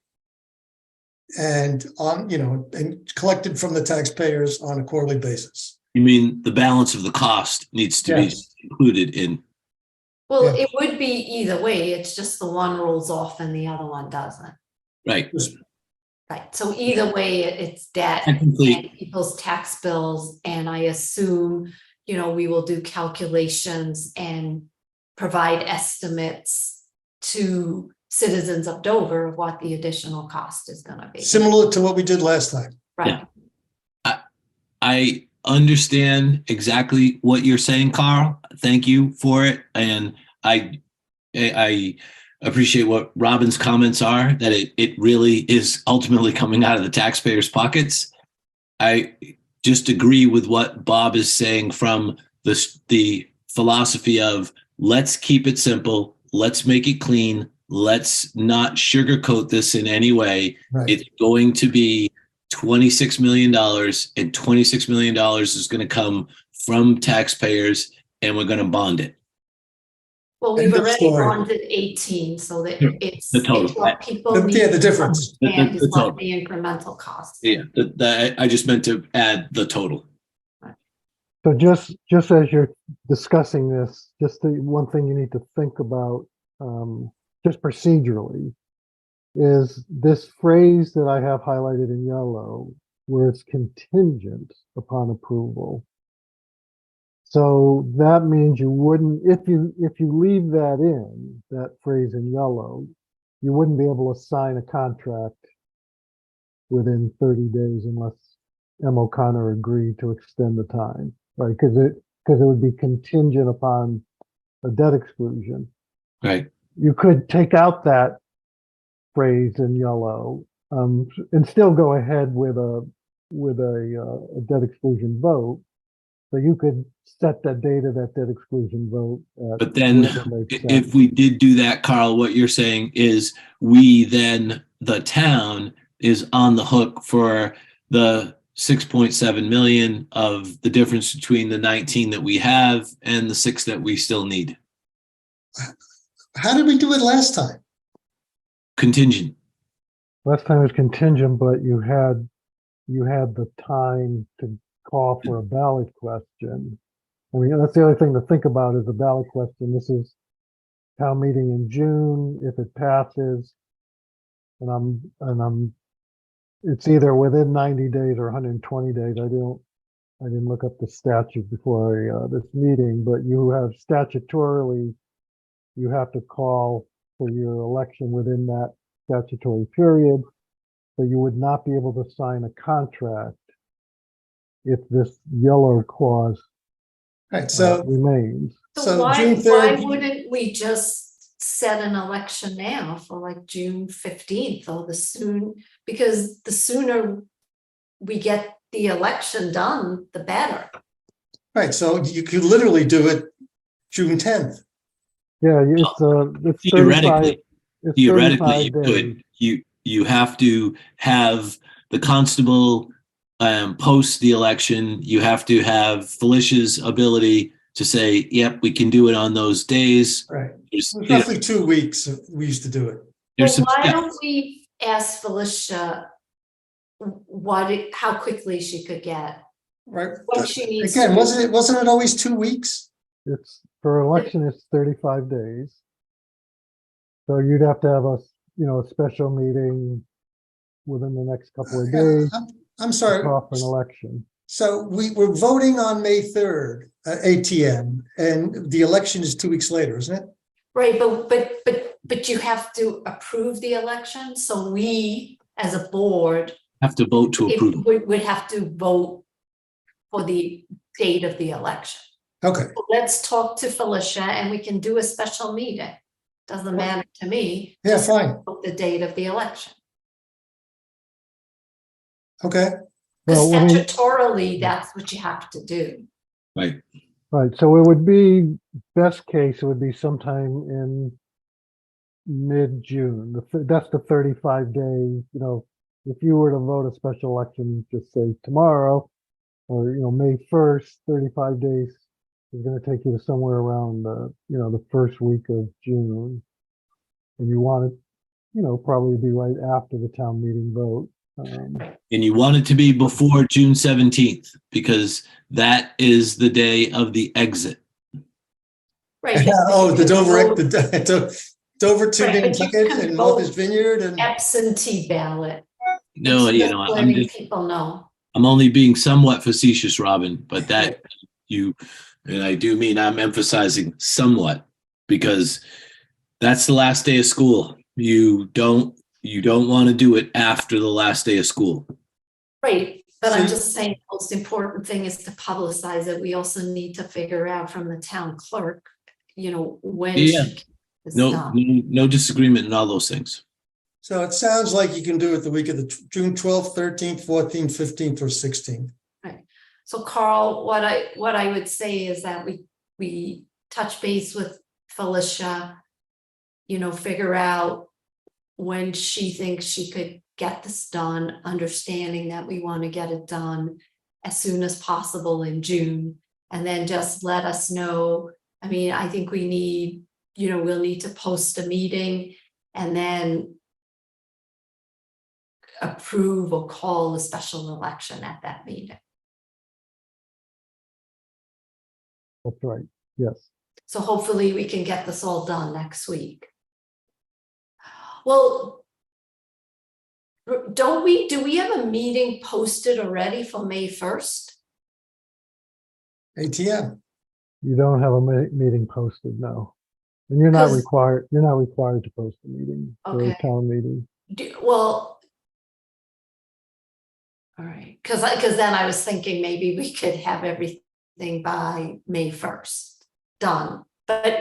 And and collected from the taxpayers on a quarterly basis. You mean the balance of the cost needs to be Yes. included in, well, Yeah. it would be either way. It's just the one rolls off and the other one doesn't. right? Right, so either way, it's debt Technically, and people's tax bills, and I assume, we will do calculations and provide estimates to citizens of Dover of what the additional cost is gonna be. Similar to what we did last time. Right, I understand exactly what you're saying, Carl. Thank you for it. And I appreciate what Robin's comments are, that it really is ultimately coming out of the taxpayers' pockets. I just agree with what Bob is saying from the philosophy of let's keep it simple, let's make it clean, let's not sugarcoat this in any way. Right. It's going to be $26 million, and $26 million is going to come from taxpayers, and we're going to bond it. well, we've End of already story. bonded 18, so that it's The total. it's what people need. Yeah, the difference. to understand The is what total. the incremental cost. Yeah, I just meant to add the total. So just as you're discussing this, just the one thing you need to think about, just procedurally, is this phrase that I have highlighted in yellow, where it's contingent upon approval. So that means you wouldn't, if you leave that in, that phrase in yellow, you wouldn't be able to sign a contract within 30 days unless M. O'Connor agreed to extend the time, right? Because it would be contingent upon a debt exclusion. Right. You could take out that phrase in yellow and still go ahead with a debt exclusion vote. So you could set that date of that debt exclusion vote. But then if we did do that, Carl, what you're saying is the town is on the hook for the 6.7 million of the difference between the 19 that we have and the 6 that we still need. How did we do it last time? Contingent. Last time it was contingent, but you had the time to call for a ballot question. I mean, that's the other thing to think about is the ballot question. This is town meeting in June. If it passes, and it's either within 90 days or 120 days. I didn't look up the statute before this meeting, but you have statutorily, you have to call for your election within that statutory period. So you would not be able to sign a contract if this yellow clause Right, so remains. So why June 3rd wouldn't we just set an election now for like June 15th or because the sooner we get the election done, the better. Right, so you could literally do it June 10th. Yeah, it's Theoretically, 35, theoretically, you 35 days. could. You have to have the constable post the election. You have to have Felicia's ability to say, "Yep, we can do it on those days." Right. There's, It was roughly 2 weeks we used to do it. there's Well, some why steps. don't we ask Felicia how quickly she could get, Right. what she needs Again, to do. wasn't it always 2 weeks? It's for election, it's 35 days. So you'd have to have a special meeting within the next couple of days I'm to sorry. call for an election. So we were voting on May 3rd, ATM, and the election is 2 weeks later, isn't it? Right, but you have to approve the election, so we, as a board, Have to vote to approve. would have to vote for the date of the election. Okay, So let's talk to Felicia and we can do a special meeting. Doesn't matter to me. yeah, just fine. vote the date of the election. Okay, Because Well, I mean- statutorily, that's what you have to do. Right. Right, so it would be, best case, it would be sometime in mid-June. That's the 35 day, if you were to vote a special election, just say tomorrow, or, May 1st, 35 days is going to take you to somewhere around the first week of June. And you want it, probably be right after the town meeting vote. And you want it to be before June 17th, because that is the day of the exit. Right. Oh, the Vote Dover to Right, but you Nantucket can and vote Martha's Vineyard and. absentee ballot. No, It's you just know, letting people know. I'm only being somewhat facetious, Robin, but that and I do mean I'm emphasizing somewhat, because that's the last day of school. You don't want to do it after the last day of school. Right, but I'm See- just saying, the most important thing is to publicize it. We also need to figure out from the town clerk, when Yeah. she is No, done. no disagreement in all those things. So it sounds like you can do it the week of the June 12th, 13th, 14th, 15th, or 16th. So Carl, what I would say is that we touch base with Felicia, figure out when she thinks she could get this done, understanding that we want to get it done as soon as possible in June, and then just let us know. I mean, I think we need, we'll need to post a meeting and then approve or call a special election at that meeting. That's right. Yes. So hopefully we can get this all done next week. Well, do we have a meeting posted already for May 1st? ATM. You don't have a meeting posted, no. And you're not 'Cause- required to post a meeting for a Okay. town meeting. Well, all right, because then I was thinking maybe we could have everything by May 1st done. But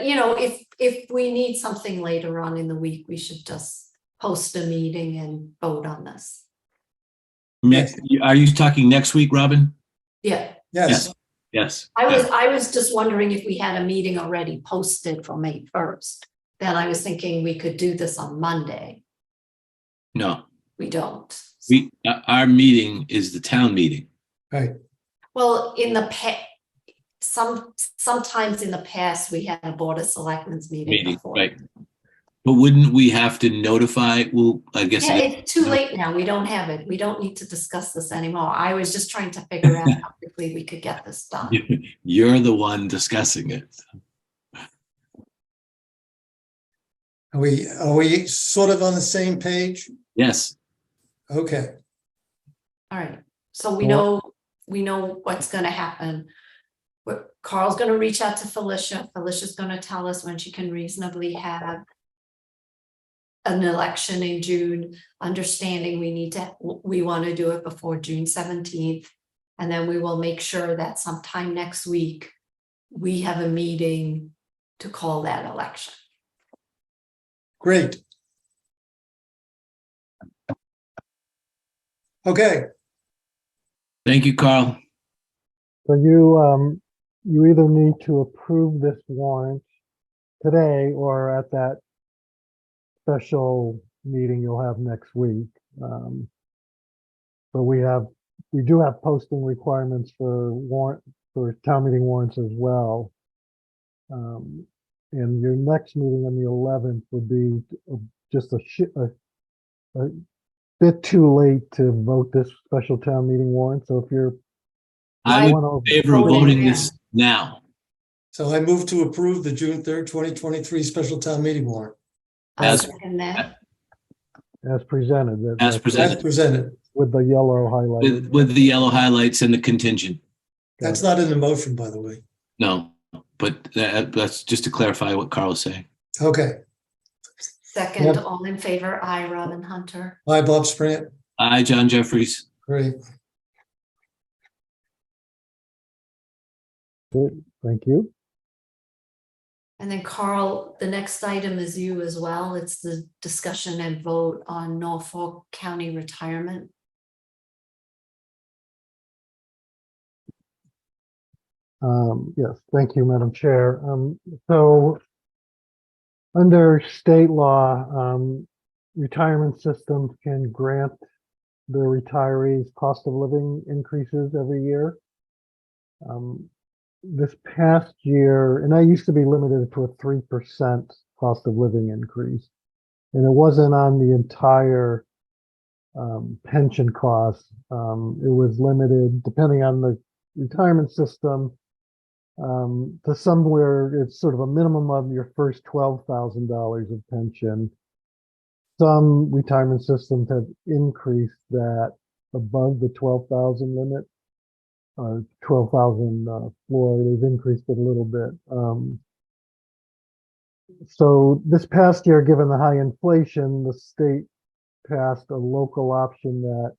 if we need something later on in the week, we should just post a meeting and vote on this. Are you talking next week, Robin? Yeah, Yes. Yes. I was just wondering if we had a meeting already posted for May 1st. Then I was thinking we could do this on Monday. No, We don't. our meeting is the town meeting. Right. Well, sometimes in the past, we had a Board of Selectmen's meeting before. Right. But wouldn't we have to notify? Well, I guess. Yeah, it's too late now. We don't have it. We don't need to discuss this anymore. I was just trying to figure out how quickly we could get this done. You're the one discussing it. Are we sort of on the same page? Yes. Okay. All right. So we know what's going to happen. Carl's going to reach out to Felicia. Felicia's going to tell us when she can reasonably have an election in June, understanding we want to do it before June 17th. And then we will make sure that sometime next week, we have a meeting to call that election. Great. Okay. Thank you, Carl. So you either need to approve this warrant today or at that special meeting you'll have next week. But we do have posting requirements for town meeting warrants as well. And your next meeting on the 11th would be just a bit too late to vote this special town meeting warrant. So if you're I'm wanna in favor of voting this now. So I move to approve the June 3rd, 2023 special town meeting warrant I'll As- second that. as presented, As as presented, presented. with the yellow highlighted. with the yellow highlights and the contingent. That's not in the motion, by the way. No, but that's just to clarify what Carl was saying. Okay. Second, Yep. all in favor, aye, Robin Hunter. Bye, Bob Sprant. Aye, John Jeffries. Great. Good, thank you. And then Carl, the next item is you as well. It's the discussion and vote on Norfolk County retirement. Yes, thank you, Madam Chair. So Under state law, retirement systems can grant their retirees cost of living increases every year. This past year, and I used to be limited to a 3% cost of living increase, and it wasn't on the entire pension costs. It was limited, depending on the retirement system, to somewhere, it's sort of a minimum of your first $12,000 of pension. Some retirement systems have increased that above the 12,000 limit, or 12,000 floor. They've increased it a little bit. So this past year, given the high inflation, the state passed a local option that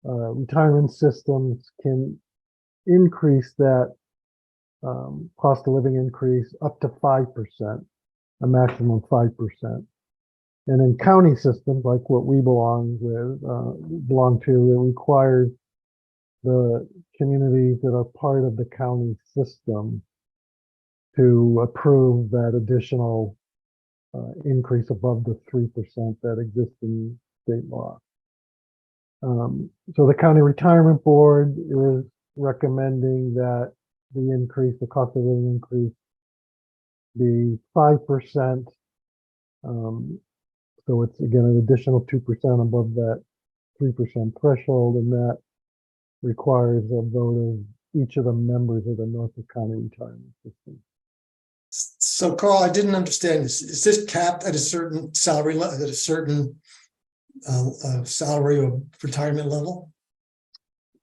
retirement systems can increase that cost of living increase up to 5%, a maximum of 5%. And in county systems, like what we belong to, it requires the communities that are part of the county system to approve that additional increase above the 3% that exists in state law. So the county retirement board is recommending that the cost of living increase, be 5%. So it's again an additional 2% above that 3% threshold, and that requires a vote of each of the members of the Norfolk County Retirement System. So Carl, I didn't understand this. Is this capped at a certain salary, at a certain salary or retirement level?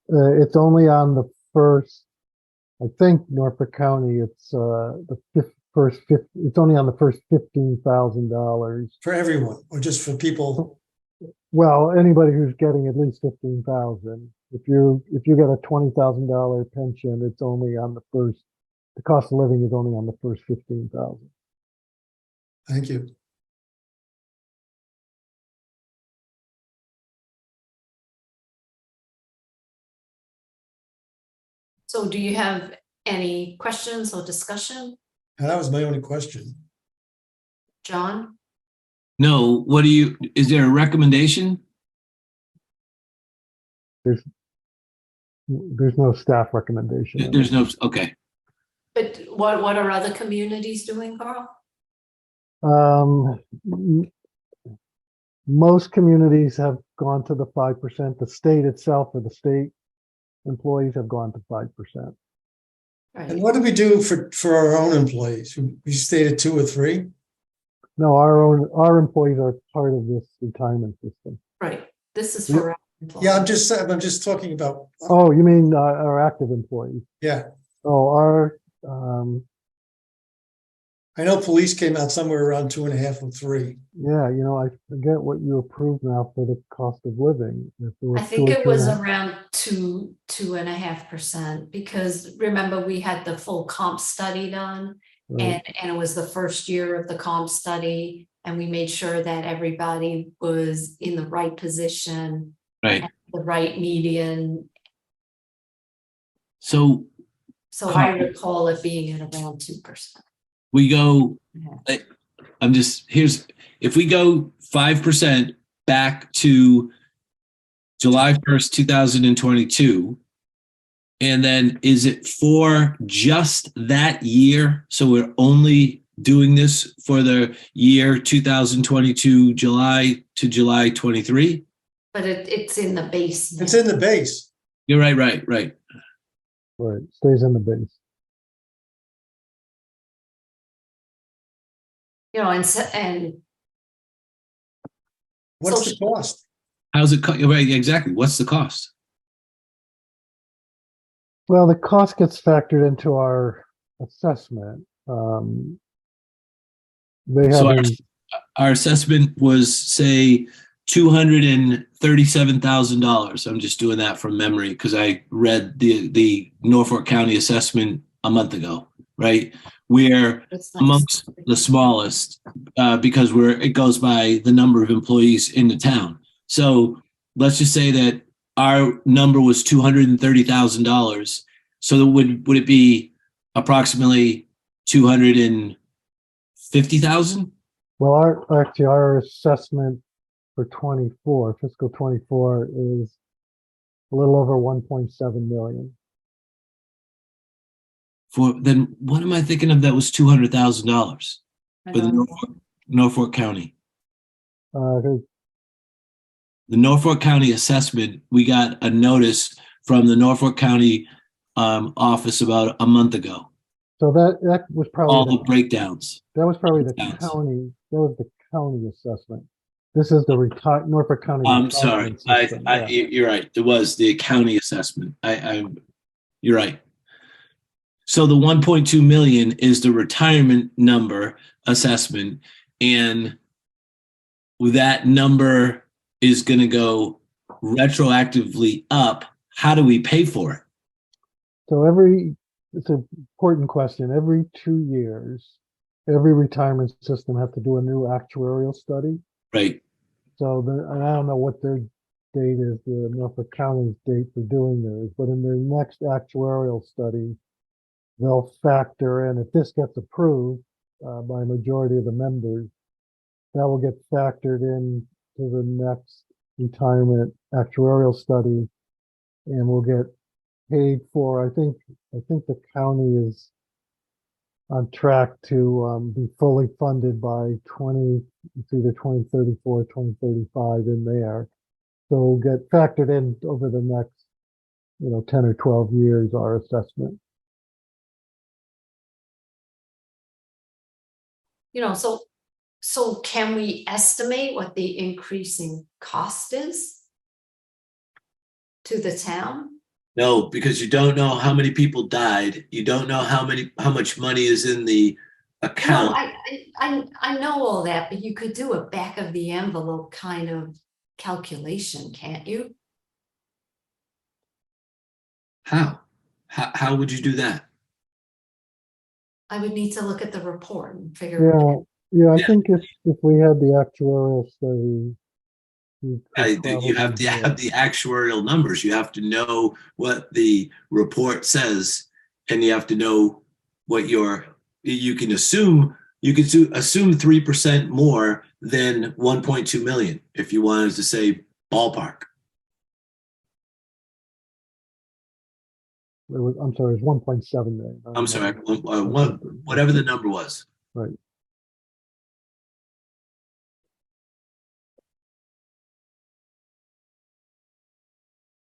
It's only on the first, I think Norfolk County, it's it's only on the first $15,000. For everyone, or just for people? Well, anybody who's getting at least 15,000. If you get a $20,000 pension, it's only on the first. The cost of living is only on the first 15,000. Thank you. So do you have any questions or discussion, And that was my only question. John? No, is there a recommendation? There's no staff recommendation. on There's it. no, okay. But what are other communities doing, Carl? Most communities have gone to the 5%. The state itself, or the state employees, have gone to 5%. And Right, what do we do for our own employees? We stayed at 2 or 3? No, our employees are part of this retirement system. right. This is for. Yeah, I'm just talking about. Oh, you mean our active employees? Yeah, Oh, I know police came out somewhere around 2.5 or 3. yeah, I forget what you approved now for the cost of living. If it was I think 2 or it was 2.5. around 2.5%, because remember we had the full comp study done, Right. and it was the first year of the comp study, and we made sure that everybody was in the right position, Right. the right median. So So I recall it being at around 2%. we go, Yeah. if we go 5% back to July 1st, 2022, and then is it for just that year? So we're only doing this for the year 2022, July to July 23? But it's in the base. It's now. in the base. You're right. Right, stays in the base. And What's the Social- cost? How's it? Right, exactly. What's the cost? Well, the cost gets factored into our assessment. They So haven't, our assessment was, say, $237,000. I'm just doing that from memory because I read the Norfolk County assessment a month ago, right? We're it's nice. amongst the smallest because it goes by the number of employees in the town. So let's just say that our number was $230,000. So would it be approximately $250,000 50,000? Well, our assessment for 24, fiscal 24 is a little over 1.7 million. Then what am I thinking of that was $200,000 I for the don't- Norfolk County? The The Norfolk County assessment, we got a notice from the Norfolk County office about a month ago. So that was All probably the breakdowns. that was probably the breakdowns. county. That was the county assessment. This is the Norfolk County. I'm sorry. retirement system, yeah. You're right. It was the county assessment. You're right. So the 1.2 million is the retirement number assessment, and that number is going to go retroactively up. How do we pay for it? So it's an important question. Every 2 years, every retirement system has to do a new actuarial study. Right. So and I don't know what their date is, the Norfolk County's date for doing theirs, but in their next actuarial study, they'll factor in, if this gets approved by a majority of the members, that will get factored in to the next retirement actuarial study, and will get paid for. I think the county is on track to be fully funded by it's either 2034 or 2035 in there. So we'll get factored in over the next, 10 or 12 years, our assessment. So can we estimate what the increasing cost is to the town? No, because you don't know how many people died. You don't know how much money is in the No, account. I know all that, but you could do a back of the envelope kind of calculation, can't you? How? How would you do that? I would need to look at the report and figure it Yeah, out. yeah. I Yeah. think if we had the actuarial study, we could You have probably to do have it. the actuarial numbers. You have to know what the report says, and you have to know what you can assume 3% more than 1.2 million if you wanted to say ballpark. I'm sorry, it was 1.7 million. I'm sorry, One- whatever the number was. Right.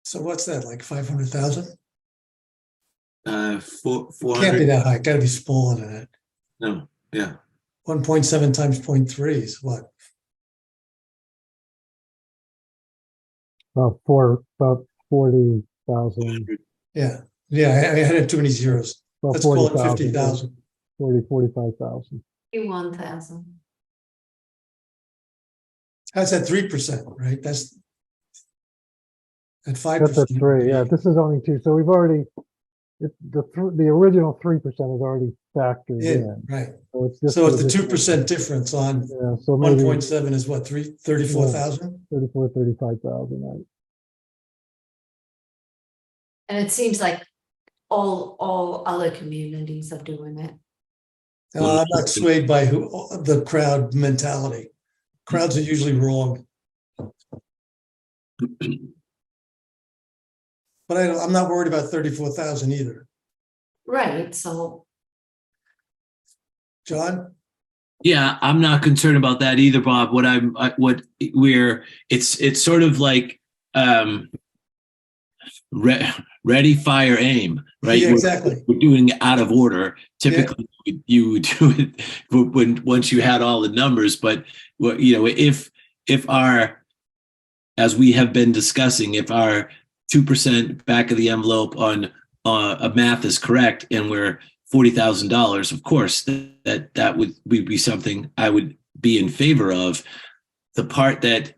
So what's that, like 500,000? 400. Can't be that high, gotta be smaller than that. No, yeah. 1.7 times 0.3 is what? About 40,000. Yeah, I had too many zeros. About Let's call it 40,000. 50,000. 45,000. 1,000. That's at 3%, right? That's at 5%. That's at 3. Yeah, this is only 2. So we've already, the original 3% is already factored Yeah, in. right. So it's just So it's the additional- 2% difference on Yeah, so maybe 1.7 is what, 34,000? 35,000, right? And it seems like all other communities are doing it. I'm not swayed by the crowd mentality. Crowds are usually wrong. But I'm not worried about 34,000 either. Right, so John? Yeah, I'm not concerned about that either, Bob. It's sort of like ready, fire, aim, right? Yeah, exactly. We're doing it out of order. Typically, you would do it once you had all the numbers. But if as we have been discussing, if our 2% back of the envelope on a math is correct, and we're $40,000, of course, that would be something I would be in favor of. The part that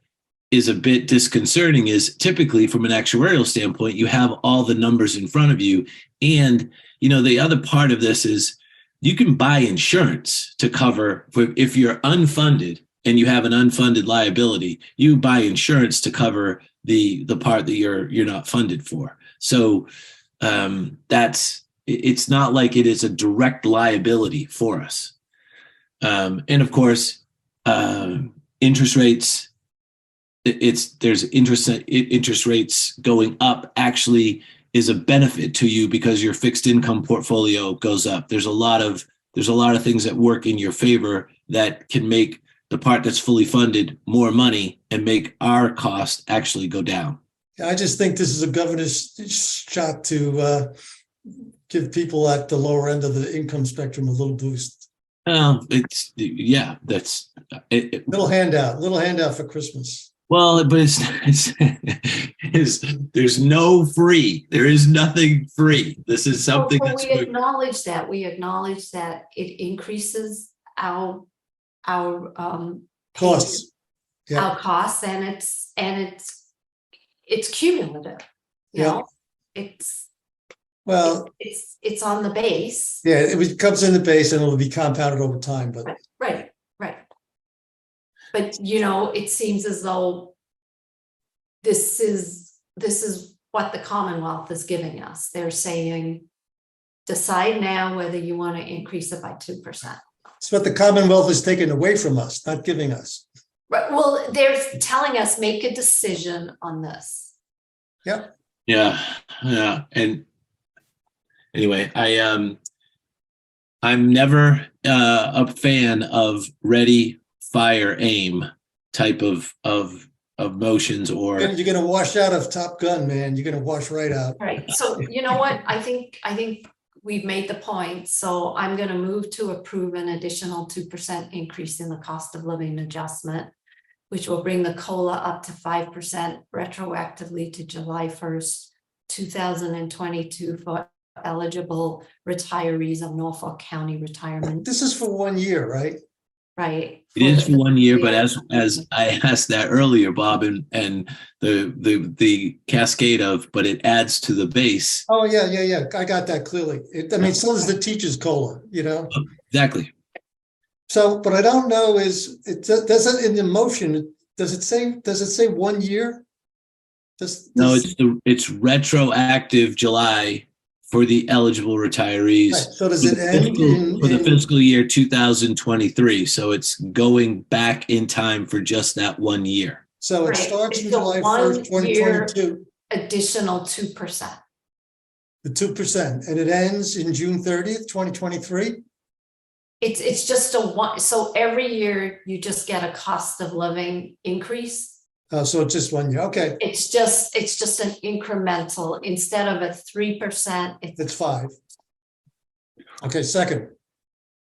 is a bit disconcerting is typically from an actuarial standpoint, you have all the numbers in front of you. And, the other part of this is you can buy insurance to cover if you're unfunded and you have an unfunded liability, you buy insurance to cover the part that you're not funded for. So it's not like it is a direct liability for us. And of course, interest rates, there's interest rates going up actually is a benefit to you because your fixed income portfolio goes up. There's a lot of things that work in your favor that can make the part that's fully funded more money and make our cost actually go down. I just think this is a governor's shot to give people at the lower end of the income spectrum a little boost. That's Little handout for Christmas. well, but there's no free. There is nothing free. This is something Well, that's we acknowledge that. We acknowledge that it increases our Costs. Yeah. our costs, and it's cumulative. You Yeah. know, it's Well, it's on the base. yeah, it comes in the base and it'll be compounded over time, but Right. But you know, it seems as though this is what the Commonwealth is giving us. They're saying, decide now whether you want to increase it by 2%. it's what the Commonwealth is taking away from us, not giving us. Right. Well, they're telling us make a decision on this. Yep. Yeah. And anyway, I'm never a fan of ready, fire, aim type of motions or You're going to wash out of Top Gun, man. You're going to wash right out. Right. So you know what? I think we've made the point. So I'm going to move to approve an additional 2% increase in the cost of living adjustment, which will bring the COLA up to 5% retroactively to July 1st, 2022 for eligible retirees of Norfolk County Retirement. This is for 1 year, right? Right. it is for 1 year, but as I asked that earlier, Bob, and the cascade of, but it adds to the base. Oh, yeah. I got that clearly. I mean, so does the teacher's COLA, you know? Exactly. So, but I don't know is, it doesn't in the motion, does it say 1 year? No, it's retroactive July for the eligible retirees. Right. So does it end for the fiscal year 2023? So it's going back in time for just that 1 year. So it Right. starts in It's a July 1st, 1-year 2022, additional 2%. the 2%, and it ends in June 30th, 2023? It's just a one, so every year you just get a cost of living increase. So it's just 1 year. Okay, It's just an incremental, instead of a 3%, it's 5. Okay, second.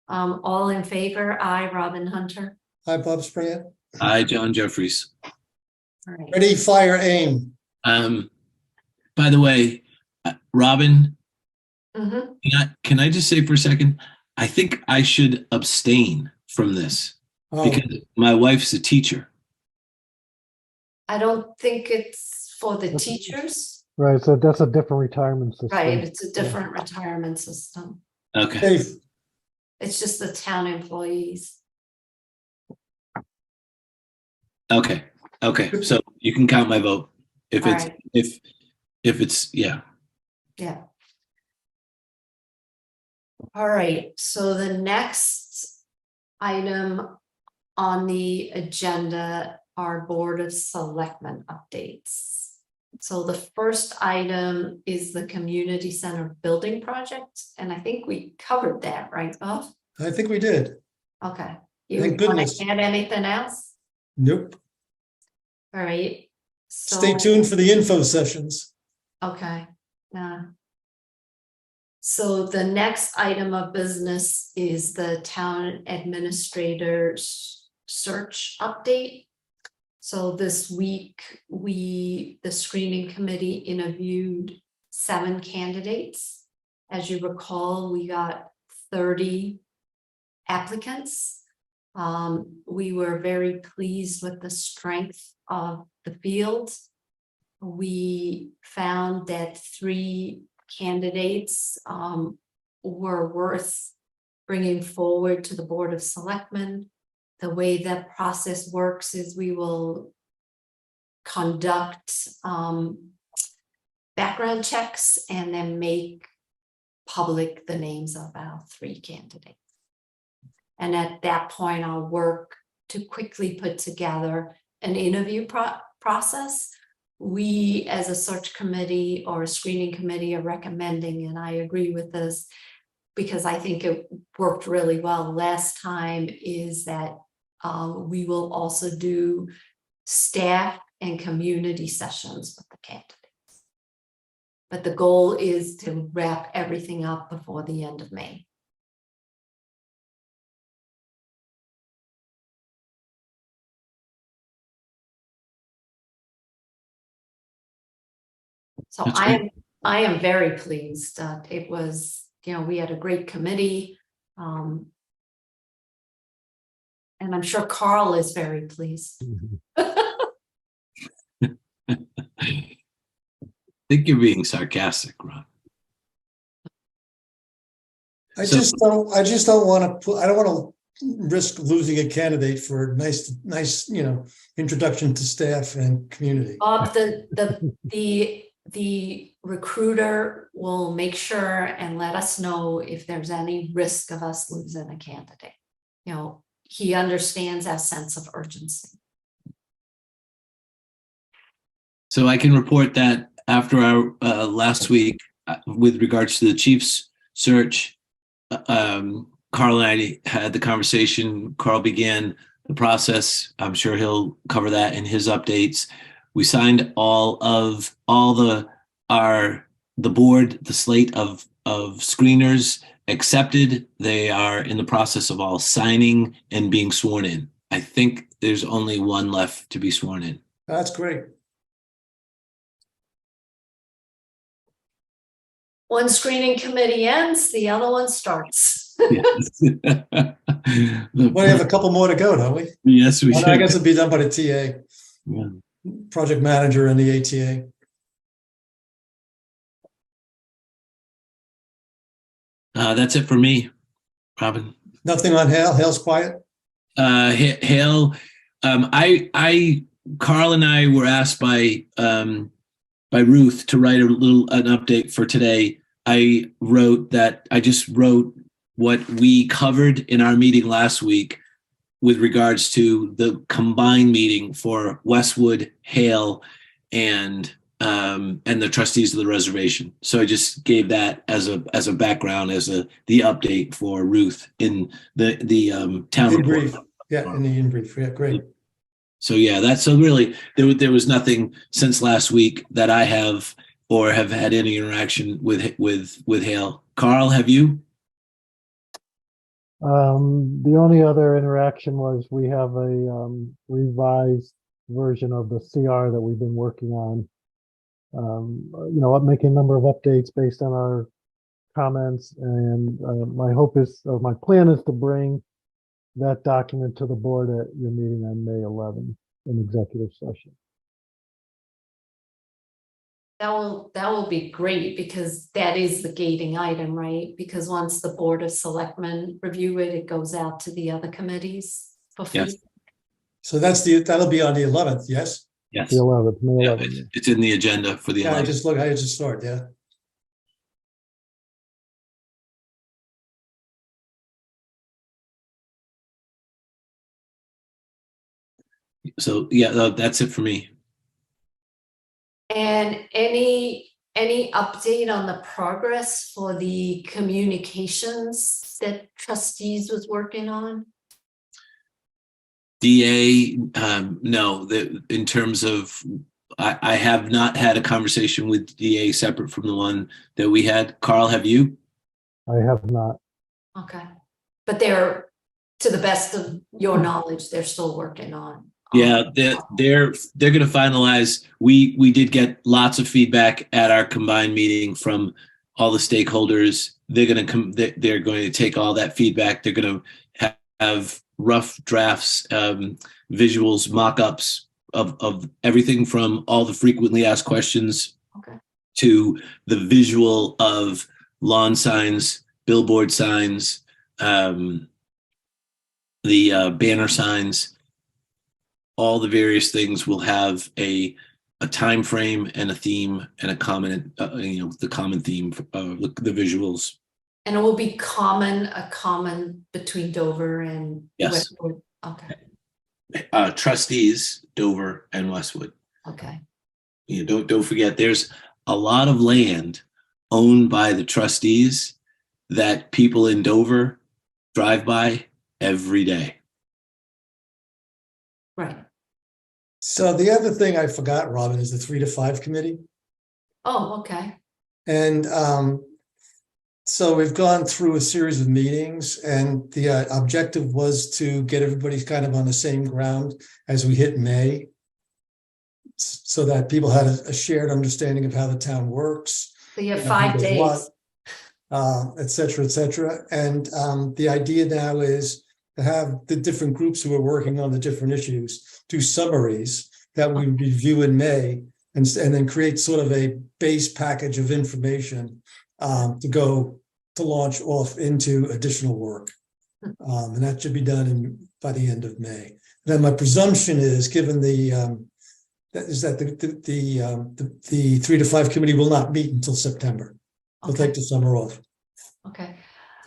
All in favor, aye, Robin Hunter. Hi, Bob Spratt. Hi, John Jeffries. All right. Ready, fire, aim. By the way, Robin, Mhm. can I just say for a second, I think I should abstain from this Oh, because my wife's a teacher. I don't think it's for the teachers, Right, so that's a different retirement system. right? It's a different retirement system. Okay. Dave, It's just the town employees. Okay. So you can count my vote if All it's right. if it's yeah. Yeah. All right, so the next item on the agenda are Board of Selectmen updates. So the first item is the community center building project, and I think we covered that, right, Bob? I think we did. Okay. You Thank want goodness. to add anything else? Nope. All right. So, Stay tuned for the info sessions. okay. So the next item of business is the town administrator's search update. So this week, the screening committee interviewed 7 candidates. As you recall, we got 30 applicants. We were very pleased with the strength of the field. We found that 3 candidates were worth bringing forward to the Board of Selectmen. The way that process works is we will conduct background checks and then make public the names of our 3 candidates. And at that point, I'll work to quickly put together an interview process. We, as a search committee or a screening committee, are recommending, and I agree with this, because I think it worked really well last time, is that we will also do staff and community sessions with the candidates. But the goal is to wrap everything up before the end of May. So That's I am very pleased. It was, we had a great committee. And I'm sure Carl is very pleased. I think you're being sarcastic, Ron. I So- just don't want to put, I don't want to risk losing a candidate for a nice, introduction to staff and community. Bob, the recruiter will make sure and let us know if there's any risk of us losing a candidate. He understands our sense of urgency. So I can report that after our last week, with regards to the Chiefs search, Carl and I had the conversation. Carl began the process. I'm sure he'll cover that in his updates. We signed the board, the slate of screeners accepted. They are in the process of all signing and being sworn in. I think there's only one left to be sworn in. That's great. One screening committee ends, the other one starts. We have a couple more to go, don't we? Yes, we Well, do. I guess it'd be done by the TA, Yeah. project manager and the ATA. That's it for me, Robin. Nothing on Hale. Hale's quiet. Hale, Carl and I were asked by Ruth to write an update for today. I just wrote what we covered in our meeting last week with regards to the combined meeting for Westwood, Hale, and the trustees of the reservation. So I just gave that as a background, the update for Ruth in the town In report. brief. Yeah, in brief. Yeah, great. So yeah, really there was nothing since last week that I have or have had any interaction with Hale. Carl, have you? The only other interaction was we have a revised version of the CR that we've been working on. Making a number of updates based on our comments, and my plan is to bring that document to the board at your meeting on May 11th in executive session. That will be great, because that is the gating item, right? Because once the Board of Selectmen review it, it goes out to the other committees for Yes. feedback. So that'll be on the 11th, yes? Yes. The 11th, May Yeah, 11th. it's in the agenda for the Yeah, 11th. I just saw it, yeah. So yeah, that's it for me. And any update on the progress for the communications that trustees was working on? DA, no, in terms of, I have not had a conversation with DA separate from the one that we had. Carl, have you? I have not. Okay, but they're, to the best of your knowledge, they're still working on. Yeah, they're going to finalize. We did get lots of feedback at our combined meeting from all the stakeholders. They're going to take all that feedback. They're going to have rough drafts, visuals, mock-ups of everything from all the frequently asked questions to the visual of lawn signs, billboard signs, the banner signs. All the various things will have a time frame and a theme and a common, the common theme of the visuals. And it will be a common between Dover and Yes. Westwood. Okay, Trustees, Dover and Westwood. okay, You know, don't forget, there's a lot of land owned by the trustees that people in Dover drive by every day. right. So the other thing I forgot, Robin, is the 3 to 5 committee. Oh, okay, And so we've gone through a series of meetings, and the objective was to get everybody kind of on the same ground as we hit May, so that people had a shared understanding of how the town works. so you have who 5 does days. what, et cetera, et cetera. And the idea now is to have the different groups who are working on the different issues do summaries that we review in May, and then create sort of a base package of information to launch off into additional work. And that should be done by the end of May. Then my presumption is, given the 3 to 5 committee will not meet until September. They'll Okay, take the summer off. okay,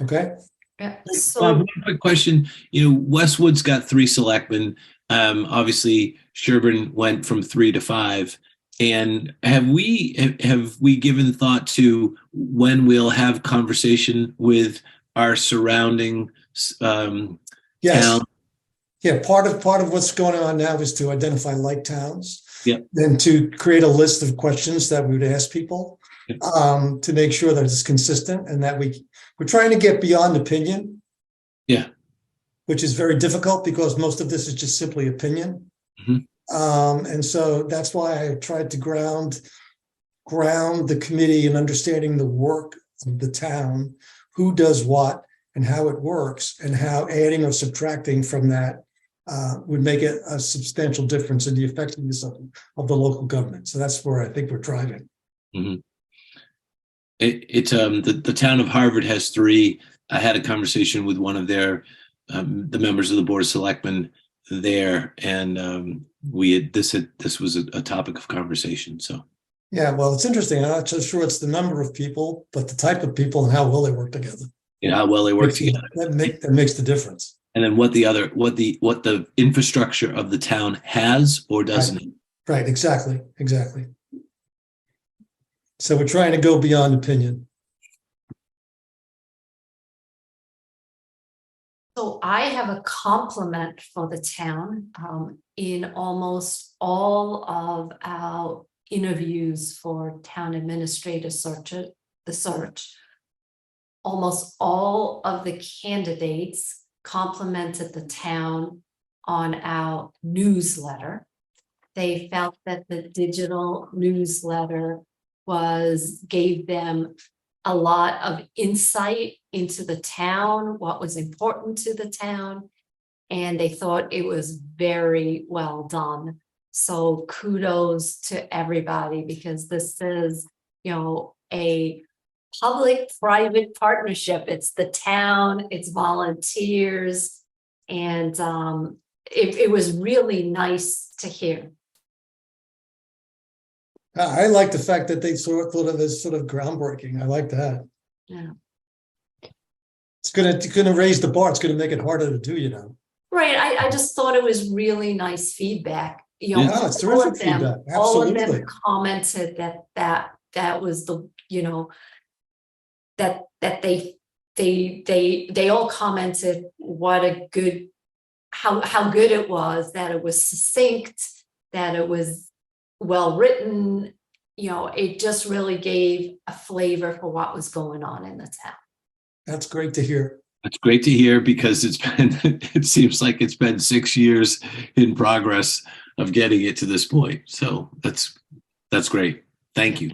Okay? yeah, Bob, so, one quick question. You know, Westwood's got 3 selectmen. Obviously, Sherburne went from 3 to 5. And have we given thought to when we'll have conversation with our surrounding Yes. town? Yeah, part of what's going on now is to identify like towns. Yep. Then to create a list of questions that we would ask people, Yep. to make sure that it's consistent, and that we're trying to get beyond opinion. Yeah. Which is very difficult because most of this is just simply opinion. Mhm. And so that's why I tried to ground the committee in understanding the work of the town, who does what and how it works, and how adding or subtracting from that would make it a substantial difference in the effectiveness of the local government. So that's where I think we're driving. Mhm. The town of Harvard has 3. I had a conversation with one of the members of the Board of Selectmen there, and this was a topic of conversation. So Yeah, well, it's interesting. I'm not so sure it's the number of people, but the type of people and how well they work together. you know how well they work together, That makes the difference. and then what the infrastructure of the town has or doesn't. Right, exactly. So we're trying to go beyond opinion. so I have a compliment for the town. In almost all of our interviews for town administrator search, almost all of the candidates complimented the town on our newsletter. They felt that the digital newsletter gave them a lot of insight into the town, what was important to the town, and they thought it was very well done. So kudos to everybody, because this is, a public-private partnership. It's the town, it's volunteers, and it was really nice to hear. I like the fact that they thought of this sort of groundbreaking. I like that. Yeah. It's gonna raise the bar. It's gonna make it harder to do, Right, I just thought it was really nice feedback. Yeah, it's terrific feedback. All of Absolutely. them commented that was the, that they all commented what a good, how good it was, that it was succinct, that it was well written. It just really gave a flavor for what was going on in the town. That's great to hear. That's great to hear, because it seems like it's been 6 years in progress of getting it to this point. So that's great. Thank you.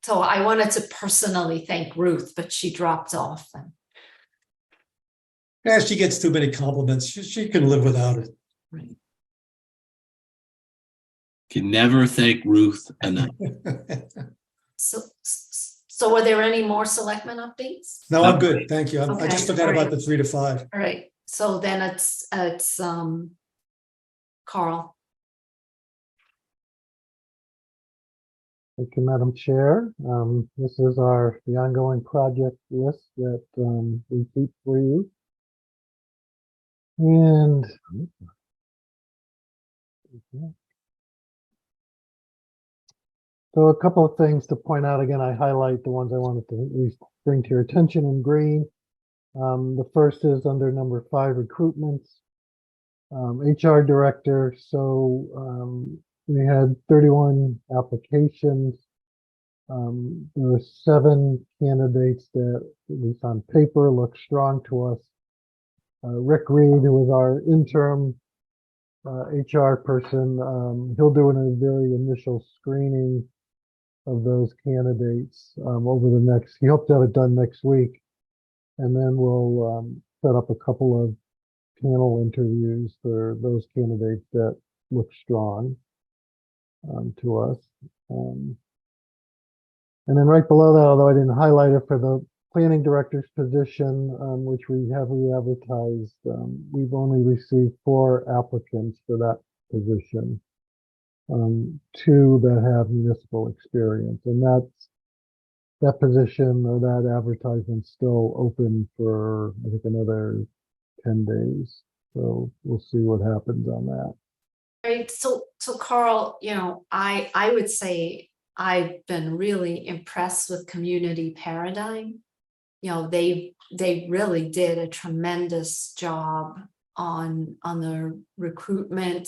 So I wanted to personally thank Ruth, but she dropped off. Yeah, she gets too many compliments. She can live without it. Right. Can never thank Ruth enough. So were there any more selectmen updates? No, I'm good. Thank you. I Okay, just forgot all about right. the 3 to 5. All right, so then it's Carl. Thank you, Madam Chair. This is the ongoing project list that we keep for you. And so a couple of things to point out. Again, I highlight the ones I wanted to at least bring to your attention in green. The first is under number 5, recruitments. HR director. So we had 31 applications. There were 7 candidates that, at least on paper, look strong to us. Rick Reed, who was our interim HR person, he'll do a very initial screening of those candidates over the next. He hopes to have it done next week, and then we'll set up a couple of panel interviews for those candidates that look strong to us. And then right below that, although I didn't highlight it, for the planning director's position, which we have re-advertised, we've only received 4 applicants for that position, 2 that have municipal experience, and that position or that advertisement still open for, I think, another 10 days. So we'll see what happens on that. Right, so Carl, I would say I've been really impressed with Community Paradigm. They really did a tremendous job on the recruitment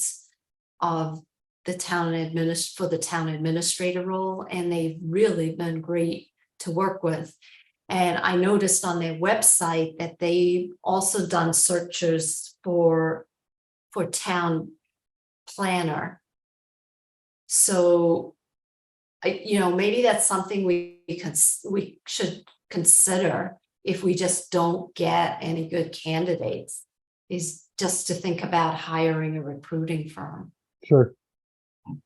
of the town administrator role, and they've really been great to work with. And I noticed on their website that they've also done searches for town planner. So, maybe that's something we should consider if we just don't get any good candidates, is just to think about hiring a recruiting firm. Sure.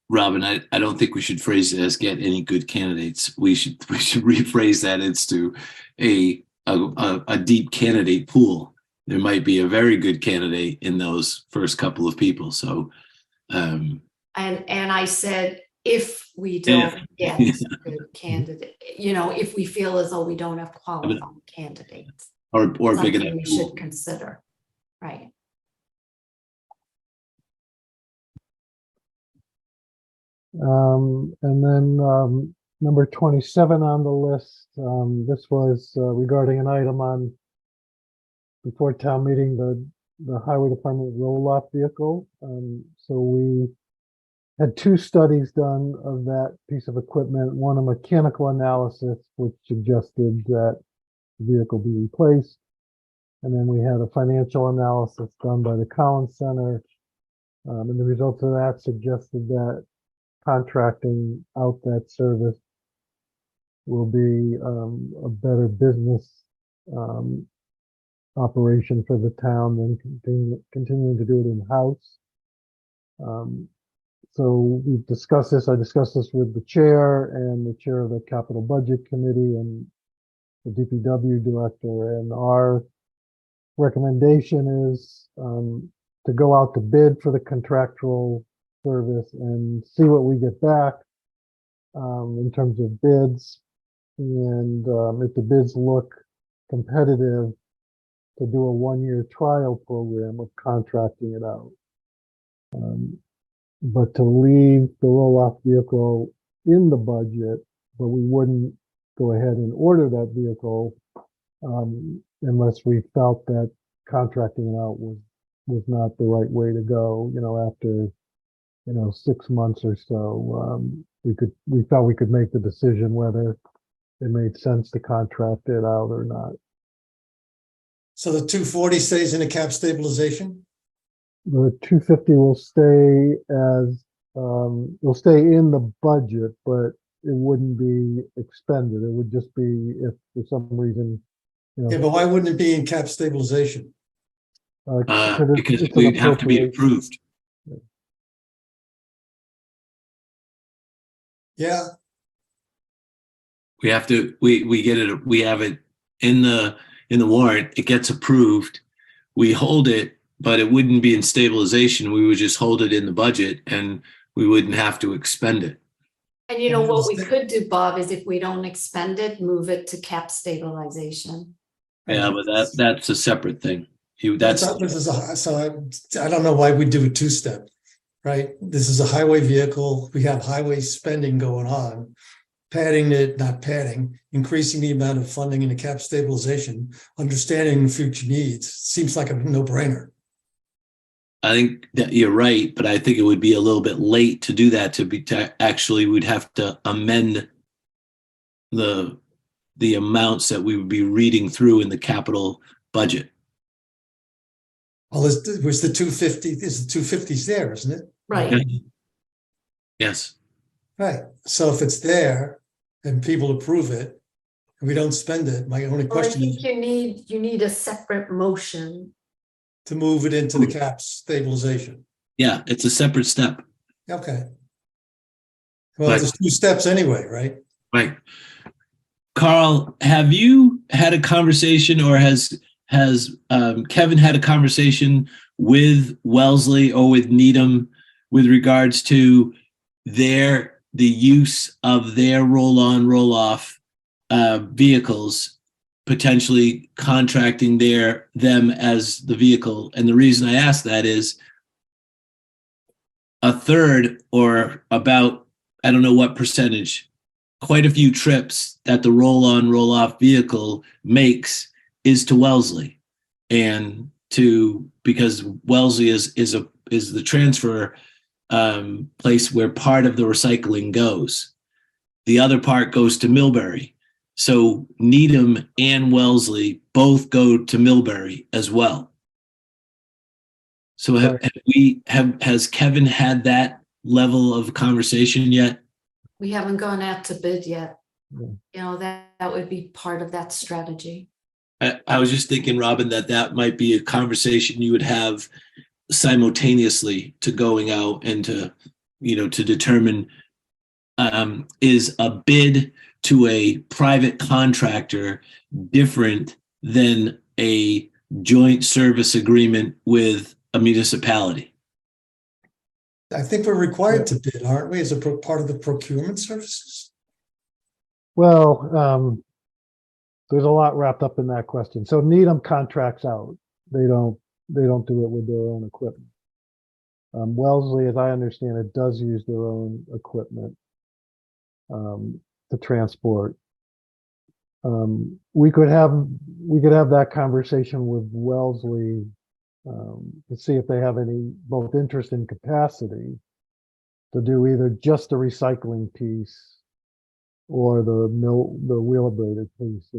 Robin, I don't think we should phrase it as get any good candidates. We should rephrase that as to a deep candidate pool. There might be a very good candidate in those first couple of people. So, and I said, if we don't get a good candidate, if we feel as though we don't have qualified candidates, or big enough we should consider, right? And then number 27 on the list, this was regarding an item on before town meeting, the highway department roll-off vehicle. So we had 2 studies done of that piece of equipment, one a mechanical analysis, which suggested that the vehicle be replaced. And then we had a financial analysis done by the Collins Center. And the results of that suggested that contracting out that service will be a better business operation for the town than continuing to do it in-house. So we've discussed this. I discussed this with the chair and the chair of the capital budget committee and the DPW director. And our recommendation is to go out to bid for the contractual service and see what we get back in terms of bids. And if the bids look competitive, to do a 1-year trial program of contracting it out. But to leave the roll-off vehicle in the budget, but we wouldn't go ahead and order that vehicle unless we felt that contracting it out was not the right way to go. After 6 months or so, we felt we could make the decision whether it made sense to contract it out or not. So the 240 stays in a cap stabilization? The 250 will stay will stay in the budget, but it wouldn't be expended. It would just be if for some reason, Yeah, but why wouldn't it be in cap stabilization? Because it would have to be approved. Yeah. We have to, we get it, we have it in the warrant, it gets approved, we hold it, but it wouldn't be in stabilization. We would just hold it in the budget and we wouldn't have to expend it. And you know what we could do, Bob, is if we don't expend it, move it to cap stabilization. Yeah, but that's a separate thing. This is so I don't know why we do a two-step, right? This is a highway vehicle. We have highway spending going on. Padding it, not padding, increasing the amount of funding in the cap stabilization, understanding future needs, seems like a no-brainer. I think that you're right, but I think it would be a little bit late to do that. Actually, we'd have to amend the amounts that we would be reading through in the capital budget. Well, was the 250? Is the 250s there, isn't it? Right. Yes. Right. So if it's there and people approve it, and we don't spend it, my only Well, I question think is you need a separate motion. to move it into the cap stabilization. Yeah, it's a separate step. Okay. Well, Right. there's two steps anyway, right? Right. Carl, have you had a conversation, or has Kevin had a conversation with Wellesley or with Needham with regards to the use of their roll-on, roll-off vehicles, potentially contracting them as the vehicle? And the reason I ask that is a third, or about, I don't know what percentage, quite a few trips that the roll-on, roll-off vehicle makes is to Wellesley, and because Wellesley is the transfer place where part of the recycling goes. The other part goes to Millbury. So Needham and Wellesley both go to Millbury as well. So has Kevin had that level of conversation yet? We haven't gone out to bid yet. Yeah. You know, that would be part of that strategy. I was just thinking, Robin, that might be a conversation you would have simultaneously to going out and to determine, is a bid to a private contractor different than a joint service agreement with a municipality? I think we're required to bid, aren't we, as a part of the procurement services? Well, there's a lot wrapped up in that question. So Needham contracts out. They don't do it with their own equipment. Wellesley, as I understand it, does use their own equipment to transport. We could have that conversation with Wellesley to see if they have any both interest and capacity to do either just the recycling piece or the wheelabrator piece.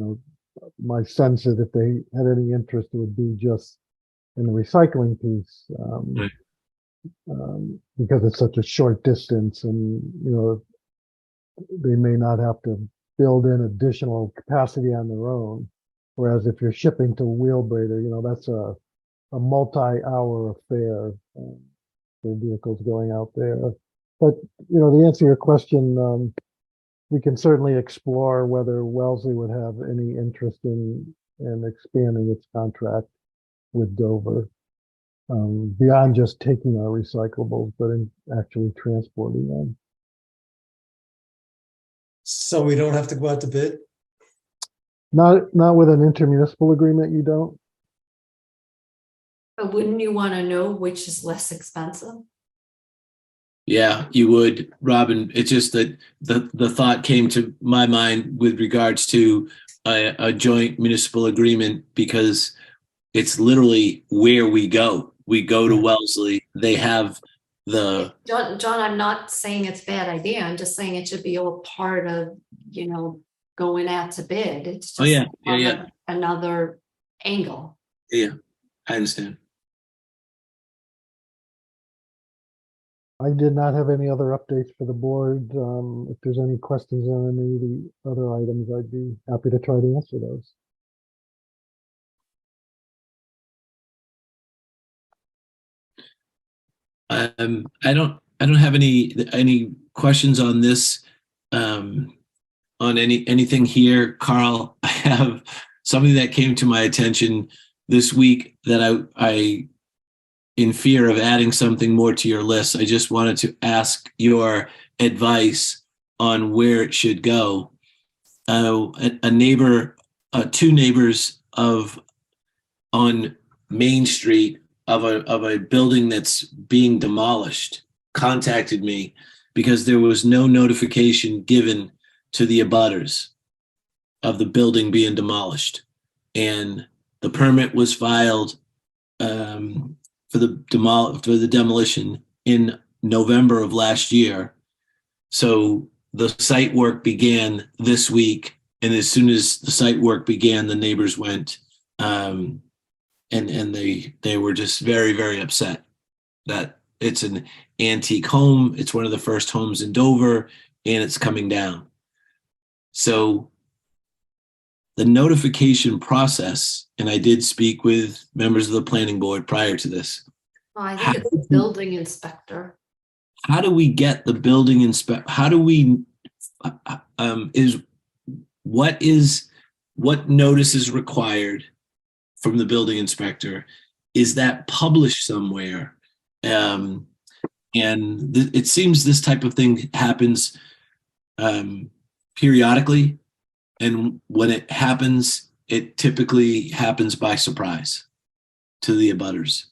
My sense is if they had any interest, it would be just in the recycling piece, Right. Because it's such a short distance, and they may not have to build in additional capacity on their own. Whereas if you're shipping to wheelbrader, that's a multi-hour affair. The vehicles going out there. But to answer your question, we can certainly explore whether Wellesley would have any interest in expanding its contract with Dover, beyond just taking our recyclables, but in actually transporting them. So we don't have to go out to bid? Not with an intermunicipal agreement, you don't? But wouldn't you want to know which is less expensive? Yeah, you would, Robin. It's just that the thought came to my mind with regards to a joint municipal agreement, because it's literally where we go. We go to Wellesley. They have the... John, I'm not saying it's a bad idea. I'm just saying it should be all part of, going out to bid. It's just another angle. Yeah, I understand. I did not have any other updates for the board. If there's any questions on any of the other items, I'd be happy to try to answer those. I don't have any questions on this, on anything here, Carl. I have something that came to my attention this week that I in fear of adding something more to your list, I just wanted to ask your advice on where it should go. A neighbor, two neighbors on Main Street of a building that's being demolished contacted me because there was no notification given to the abutters of the building being demolished. And the permit was filed for the demolition in November of last year. So the site work began this week, and as soon as the site work began, the neighbors went, and they were just very, very upset that it's an antique home. It's one of the first homes in Dover, and it's coming down. So the notification process, and I did speak with members of the planning board prior to this. Well, I think it's the building inspector. How do we get the building inspector? How do we, what notice is required from the building inspector? Is that published somewhere? It seems this type of thing happens periodically. And when it happens, it typically happens by surprise to the abutters.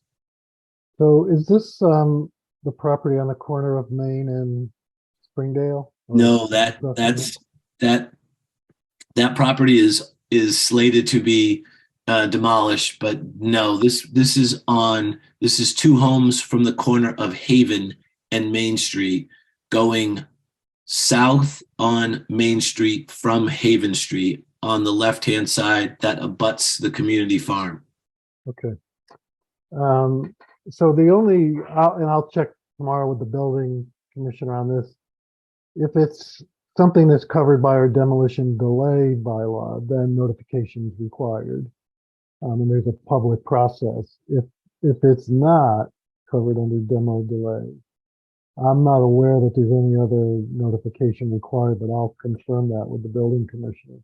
So is this the property on the corner of Main and Springdale? Or No, is that property is slated to be demolished, but no, this is two homes from the corner of Haven and Main Street going south on Main Street from Haven Street on the left-hand side that abuts the community farm. Okay. So the only, I'll check tomorrow with the building commissioner on this. If it's something that's covered by our demolition delay bylaw, then notification is required. And there's a public process. If it's not covered under demo delay, I'm not aware that there's any other notification required, but I'll confirm that with the building commissioner.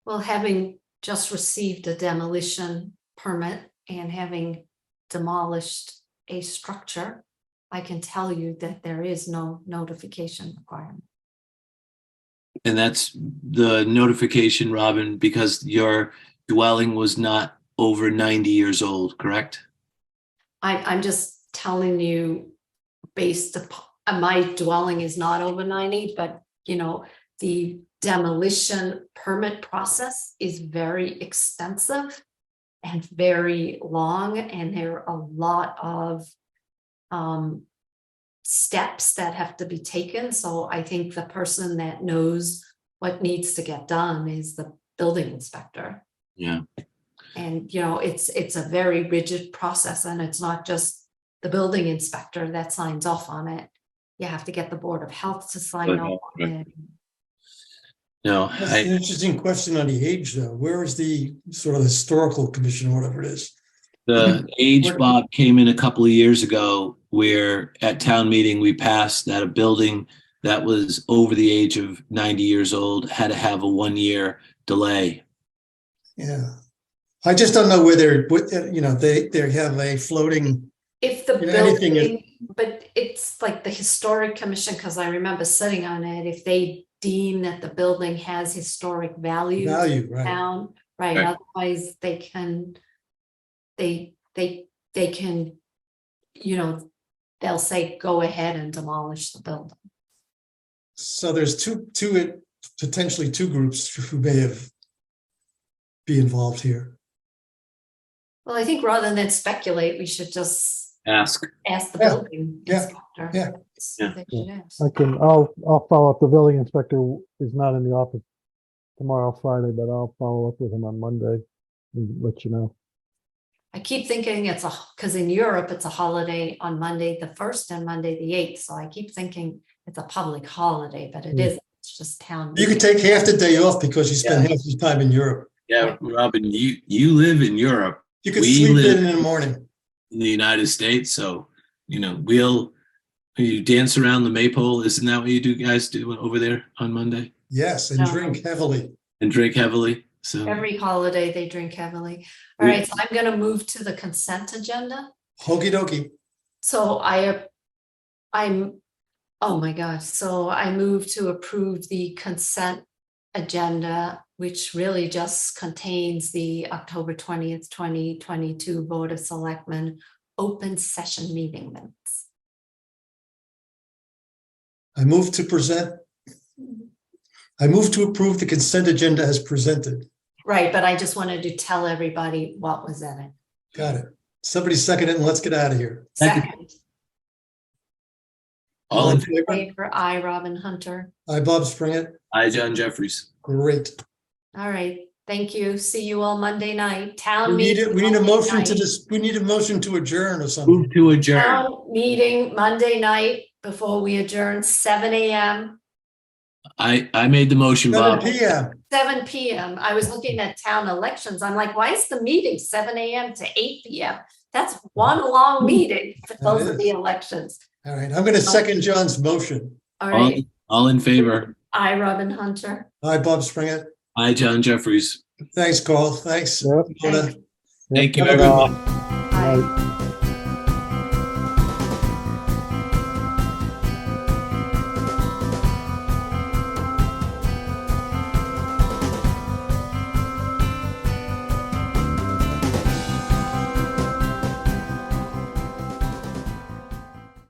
Well, having just received a demolition permit and having demolished a structure, I can tell you that there is no notification requirement. And that's the notification, Robin, because your dwelling was not over 90 years old, correct? I'm just telling you based upon, my dwelling is not over 90, but the demolition permit process is very extensive and very long, and there are a lot of steps that have to be taken. So I think the person that knows what needs to get done is the building inspector. Yeah. And it's a very rigid process, and it's not just the building inspector that signs off on it. You have to get the Board of Health to sign off on it. No, That's an interesting question on the age, though. Where is the sort of historical commission, whatever it is? the age, Bob, came in a couple of years ago where at town meeting, we passed that a building that was over the age of 90 years old had to have a 1-year delay. Yeah. I just don't know whether, they have a floating, If the anything building, but it's like the historic commission, because I remember sitting on it, if they deem that the building has historic value right? down, right, Right. otherwise they can, they'll say, go ahead and demolish the building. So there's potentially two groups who may have be involved here. Well, I think rather than speculate, we should just Ask. ask the Yeah, building yeah, inspector. yeah. See if they should ask. I'll follow up. The building inspector is not in the office tomorrow, Friday, but I'll follow up with him on Monday and let you know. I keep thinking because in Europe, it's a holiday on Monday the 1st and Monday the 8th. So I keep thinking it's a public holiday, but it isn't. It's just town. You could take half the day off because you spend half the time in Europe. Yeah, Robin, you live in Europe. You could We sleep live in the morning. in the United States, so you dance around the maypole. Isn't that what you guys do over there on Monday? Yes, and No. drink heavily. And drink heavily. So Every holiday they drink heavily. All right, so I'm going to move to the consent agenda. Hokey dokey. So I'm Oh my gosh, so I move to approve the consent agenda, which really just contains the October 20th, 2022 Board of Selectmen open session meeting minutes. I move to approve the consent agenda as presented. Right, but I just wanted to tell everybody what was in it. Got it. Somebody second it and let's get out of here. Second, All in favor, I, Robin Hunter. Hi, Bob Springett. Hi, John Jeffries. Great. All right, thank you. See you all Monday night. Town We need meeting. we need a Monday motion to night. this, we need a motion to adjourn or something. Move to adjourn. Town meeting Monday night before we adjourn, 7 a.m. I made the motion, 7 Bob. PM. 7 p.m. I was looking at town elections. I'm like, why is the meeting 7 a.m. to 8 p.m.? That's one long meeting for That both of is. the elections. All right, I'm going to second John's motion. All All, right, all in favor. I, Robin Hunter. Hi, Bob Springett. Hi, John Jeffries. Thanks, Carl. Thanks. Yep. Mona. Thank you, Have a good everyone. one. Bye.